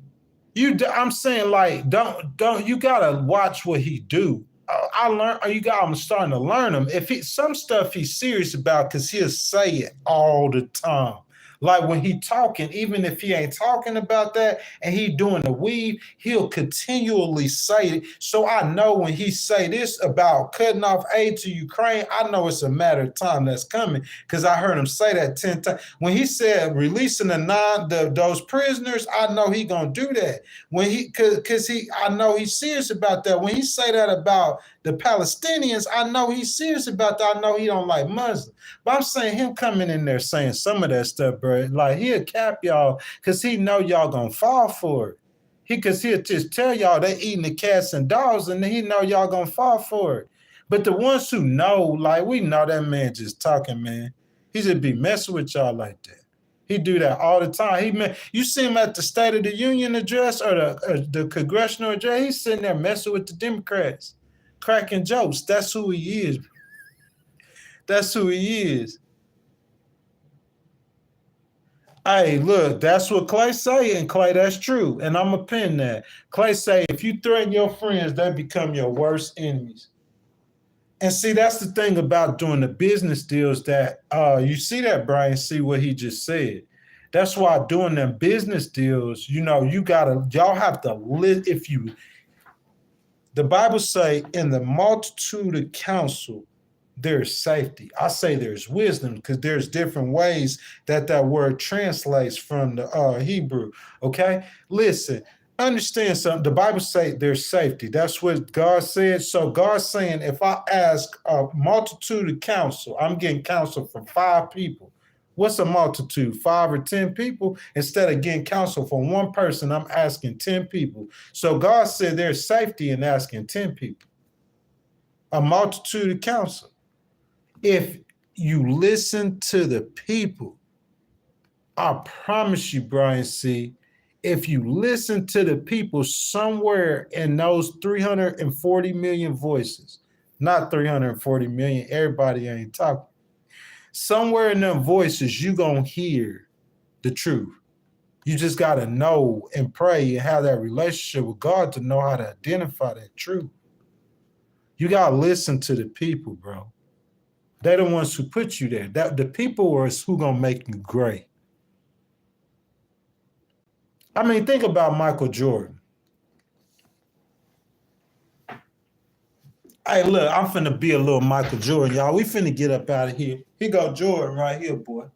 A: I'm saying like, don't you gotta watch what he do. I'm starting to learn him. Some stuff he's serious about because he'll say it all the time. Like when he talking, even if he ain't talking about that and he doing the weave, he'll continually say it. So I know when he say this about cutting off aid to Ukraine, I know it's a matter of time that's coming because I heard him say that 10 times. When he said releasing those prisoners, I know he gonna do that. I know he's serious about that. When he say that about the Palestinians, I know he's serious about that. I know he don't like Muslims. But I'm saying him coming in there saying some of that stuff, bro, like he'll cap y'all because he know y'all gonna fall for it. He'll just tell y'all they eating the cats and dogs and he know y'all gonna fall for it. But the ones who know, like we know that man just talking, man. He just be messing with y'all like that. He do that all the time. You see him at the State of the Union address or the congressional address, he's sitting there messing with the Democrats, cracking jokes. That's who he is. That's who he is. Hey, look, that's what Clay say, and Clay, that's true. And I'm going to pin that. Clay say, if you threaten your friends, they become your worst enemies. And see, that's the thing about doing the business deals that you see that, Brian, see what he just said. That's why doing them business deals, y'all have to live. The Bible say in the multitude of counsel, there's safety. I say there's wisdom because there's different ways that word translates from the Hebrew. Okay, listen, understand something. The Bible say there's safety. That's what God said. So God's saying, if I ask a multitude of counsel, I'm getting counsel from 5 people. What's a multitude? 5 or 10 people? Instead of getting counsel from one person, I'm asking 10 people. So God said there's safety in asking 10 people. A multitude of counsel. If you listen to the people, I promise you, Brian C., if you listen to the people somewhere in those 340 million voices, not 340 million. Everybody ain't talking. Somewhere in them voices, you gonna hear the truth. You just gotta know and pray and have that relationship with God to know how to identify that truth. You gotta listen to the people, bro. They're the ones who put you there. The people are who gonna make you great. I mean, think about Michael Jordan. Hey, look, I'm finna be a little Michael Jordan, y'all. We finna get up out of here. Here go Jordan right here, boy.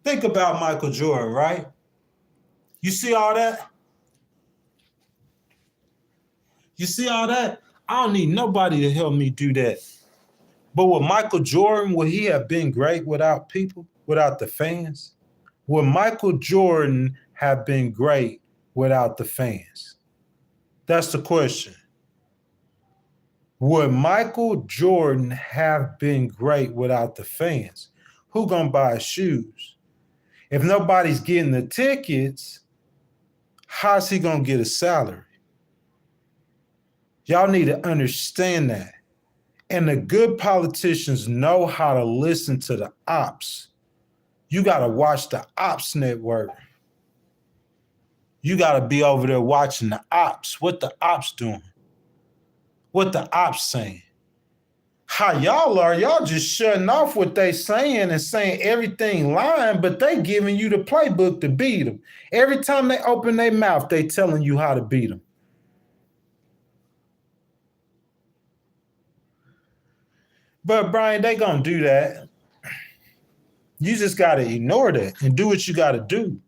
A: Think about Michael Jordan, right? You see all that? You see all that? I don't need nobody to help me do that. But with Michael Jordan, would he have been great without people, without the fans? Would Michael Jordan have been great without the fans? That's the question. Would Michael Jordan have been great without the fans? Who gonna buy his shoes? If nobody's getting the tickets, how's he gonna get a salary? Y'all need to understand that. And the good politicians know how to listen to the ops. You gotta watch the ops network. You gotta be over there watching the ops. What the ops doing? What the ops saying? How y'all are, y'all just shutting off what they saying and saying everything lying, but they giving you the playbook to beat them. Every time they open their mouth, they telling you how to beat them. But Brian, they gonna do that. You just gotta ignore that and do what you gotta do.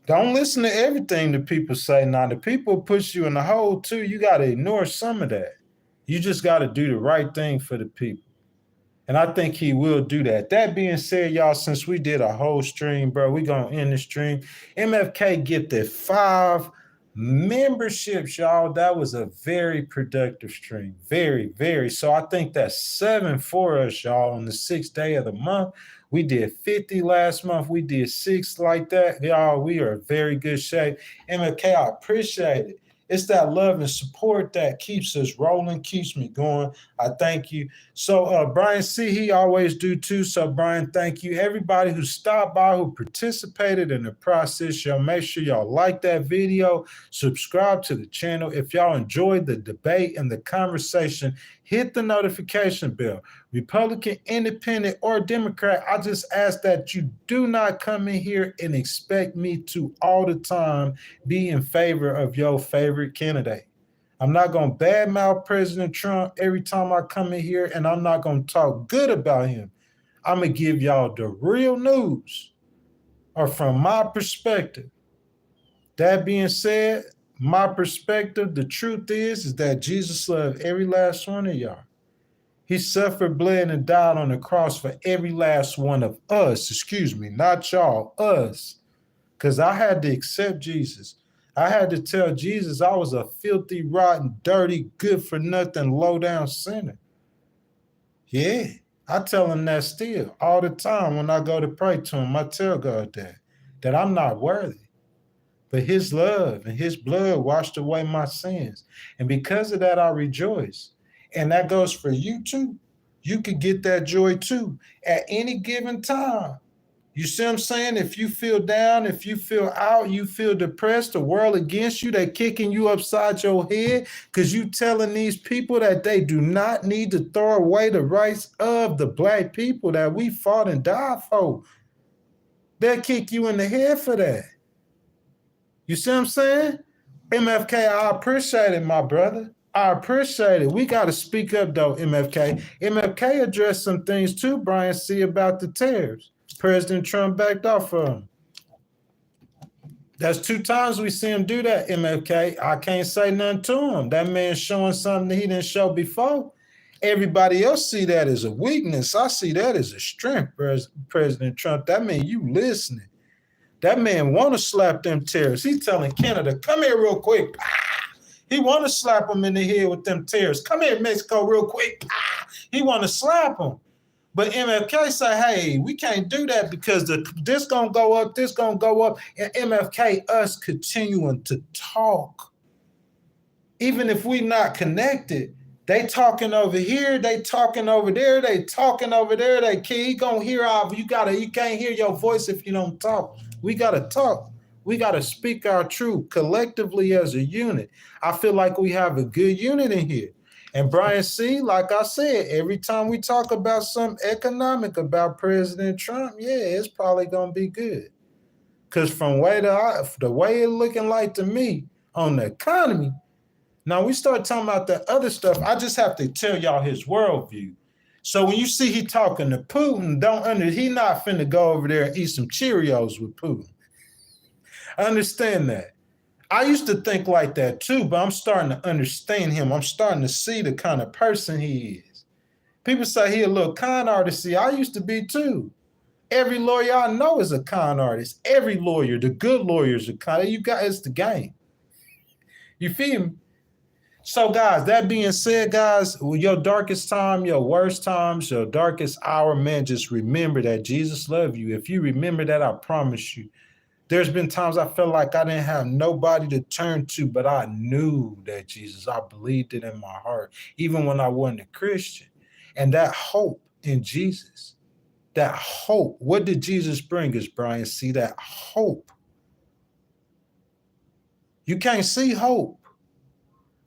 A: Don't listen to everything the people say. Now, the people push you in the hole too. You gotta ignore some of that. You just gotta do the right thing for the people. And I think he will do that. That being said, y'all, since we did a whole stream, bro, we gonna end the stream. MFK get the 5 memberships, y'all. That was a very productive stream. Very, very. So I think that's 7 for us, y'all, on the 6th day of the month. We did 50 last month. We did 6 like that. Y'all, we are in very good shape. MFK, I appreciate it. It's that love and support that keeps us rolling, keeps me going. I thank you. So Brian C., he always do too. So Brian, thank you. Everybody who stopped by, who participated in the process, y'all make sure y'all like that video, subscribe to the channel. If y'all enjoyed the debate and the conversation, hit the notification bell. Republican, Independent, or Democrat, I just ask that you do not come in here and expect me to all the time be in favor of your favorite candidate. I'm not going to badmouth President Trump every time I come in here, and I'm not going to talk good about him. I'm going to give y'all the real news, or from my perspective. That being said, my perspective, the truth is that Jesus loved every last one of y'all. He suffered, bled, and died on the cross for every last one of us. Excuse me, not y'all, us. Because I had to accept Jesus. I had to tell Jesus I was a filthy, rotten, dirty, good-for-nothing, low-down sinner. Yeah, I tell him that still all the time when I go to pray to him. I tell God that I'm not worthy. But his love and his blood washed away my sins. And because of that, I rejoice. And that goes for you too. You could get that joy too at any given time. You see what I'm saying? If you feel down, if you feel out, you feel depressed, the world against you, they kicking you upside your head because you telling these people that they do not need to throw away the rights of the black people that we fought and died for. They'll kick you in the head for that. You see what I'm saying? MFK, I appreciate it, my brother. I appreciate it. We got to speak up, though, MFK. MFK addressed some things, too, Brian C., about the tariffs. President Trump backed off of him. That's 2 times we see him do that, MFK. I can't say nothing to him. That man's showing something that he didn't show before. Everybody else see that as a weakness. I see that as a strength, President Trump. That means you listening. That man want to slap them tariffs. He's telling Canada, come here real quick. He want to slap them in the head with them tariffs. Come here, Mexico, real quick. He want to slap them. But MFK say, hey, we can't do that because this going to go up, this going to go up. And MFK, us continuing to talk. Even if we not connected, they talking over here, they talking over there, they talking over there. He gonna hear you can't hear your voice if you don't talk. We gotta talk. We gotta speak our truth collectively as a unit. I feel like we have a good unit in here. And Brian C., like I said, every time we talk about some economic about President Trump, yeah, it's probably gonna be good. Cause from the way it looking like to me on the economy, now we start talking about the other stuff. I just have to tell y'all his worldview. So when you see he talking to Putin, he not finna go over there and eat some Cheerios with Putin. I understand that. I used to think like that too, but I'm starting to understand him. I'm starting to see the kind of person he is. People say he a little con artist. See, I used to be too. Every lawyer I know is a con artist. Every lawyer, the good lawyers are con. It's the game. You feel me? So, guys, that being said, guys, your darkest time, your worst times, your darkest hour, man, just remember that Jesus loves you. If you remember that, I promise you, there's been times I felt like I didn't have nobody to turn to, but I knew that Jesus. I believed it in my heart, even when I wasn't a Christian. And that hope in Jesus, that hope. What did Jesus bring us, Brian? See, that hope. You can't see hope.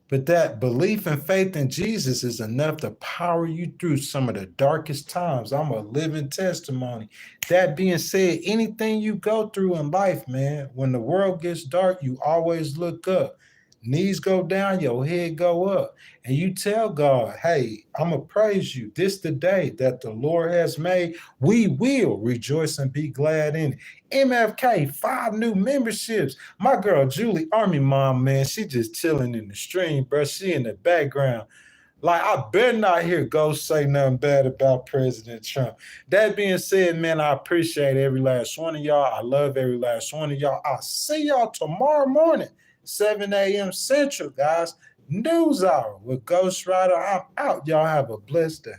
A: But that belief and faith in Jesus is enough to power you through some of the darkest times. I'm a living testimony. That being said, anything you go through in life, man, when the world gets dark, you always look up. Knees go down, your head go up. And you tell God, hey, I'm going to praise you. This the day that the Lord has made. We will rejoice and be glad in it. MFK, 5 new memberships. My girl, Julie, Army Mom, man, she just chilling in the stream, bro. She in the background. Like, I better not hear Ghost say nothing bad about President Trump. That being said, man, I appreciate every last one of y'all. I love every last one of y'all. I'll see y'all tomorrow morning, 7 a.m. Central, guys. News Hour with Ghost Rider. I'm out. Y'all have a blessed day.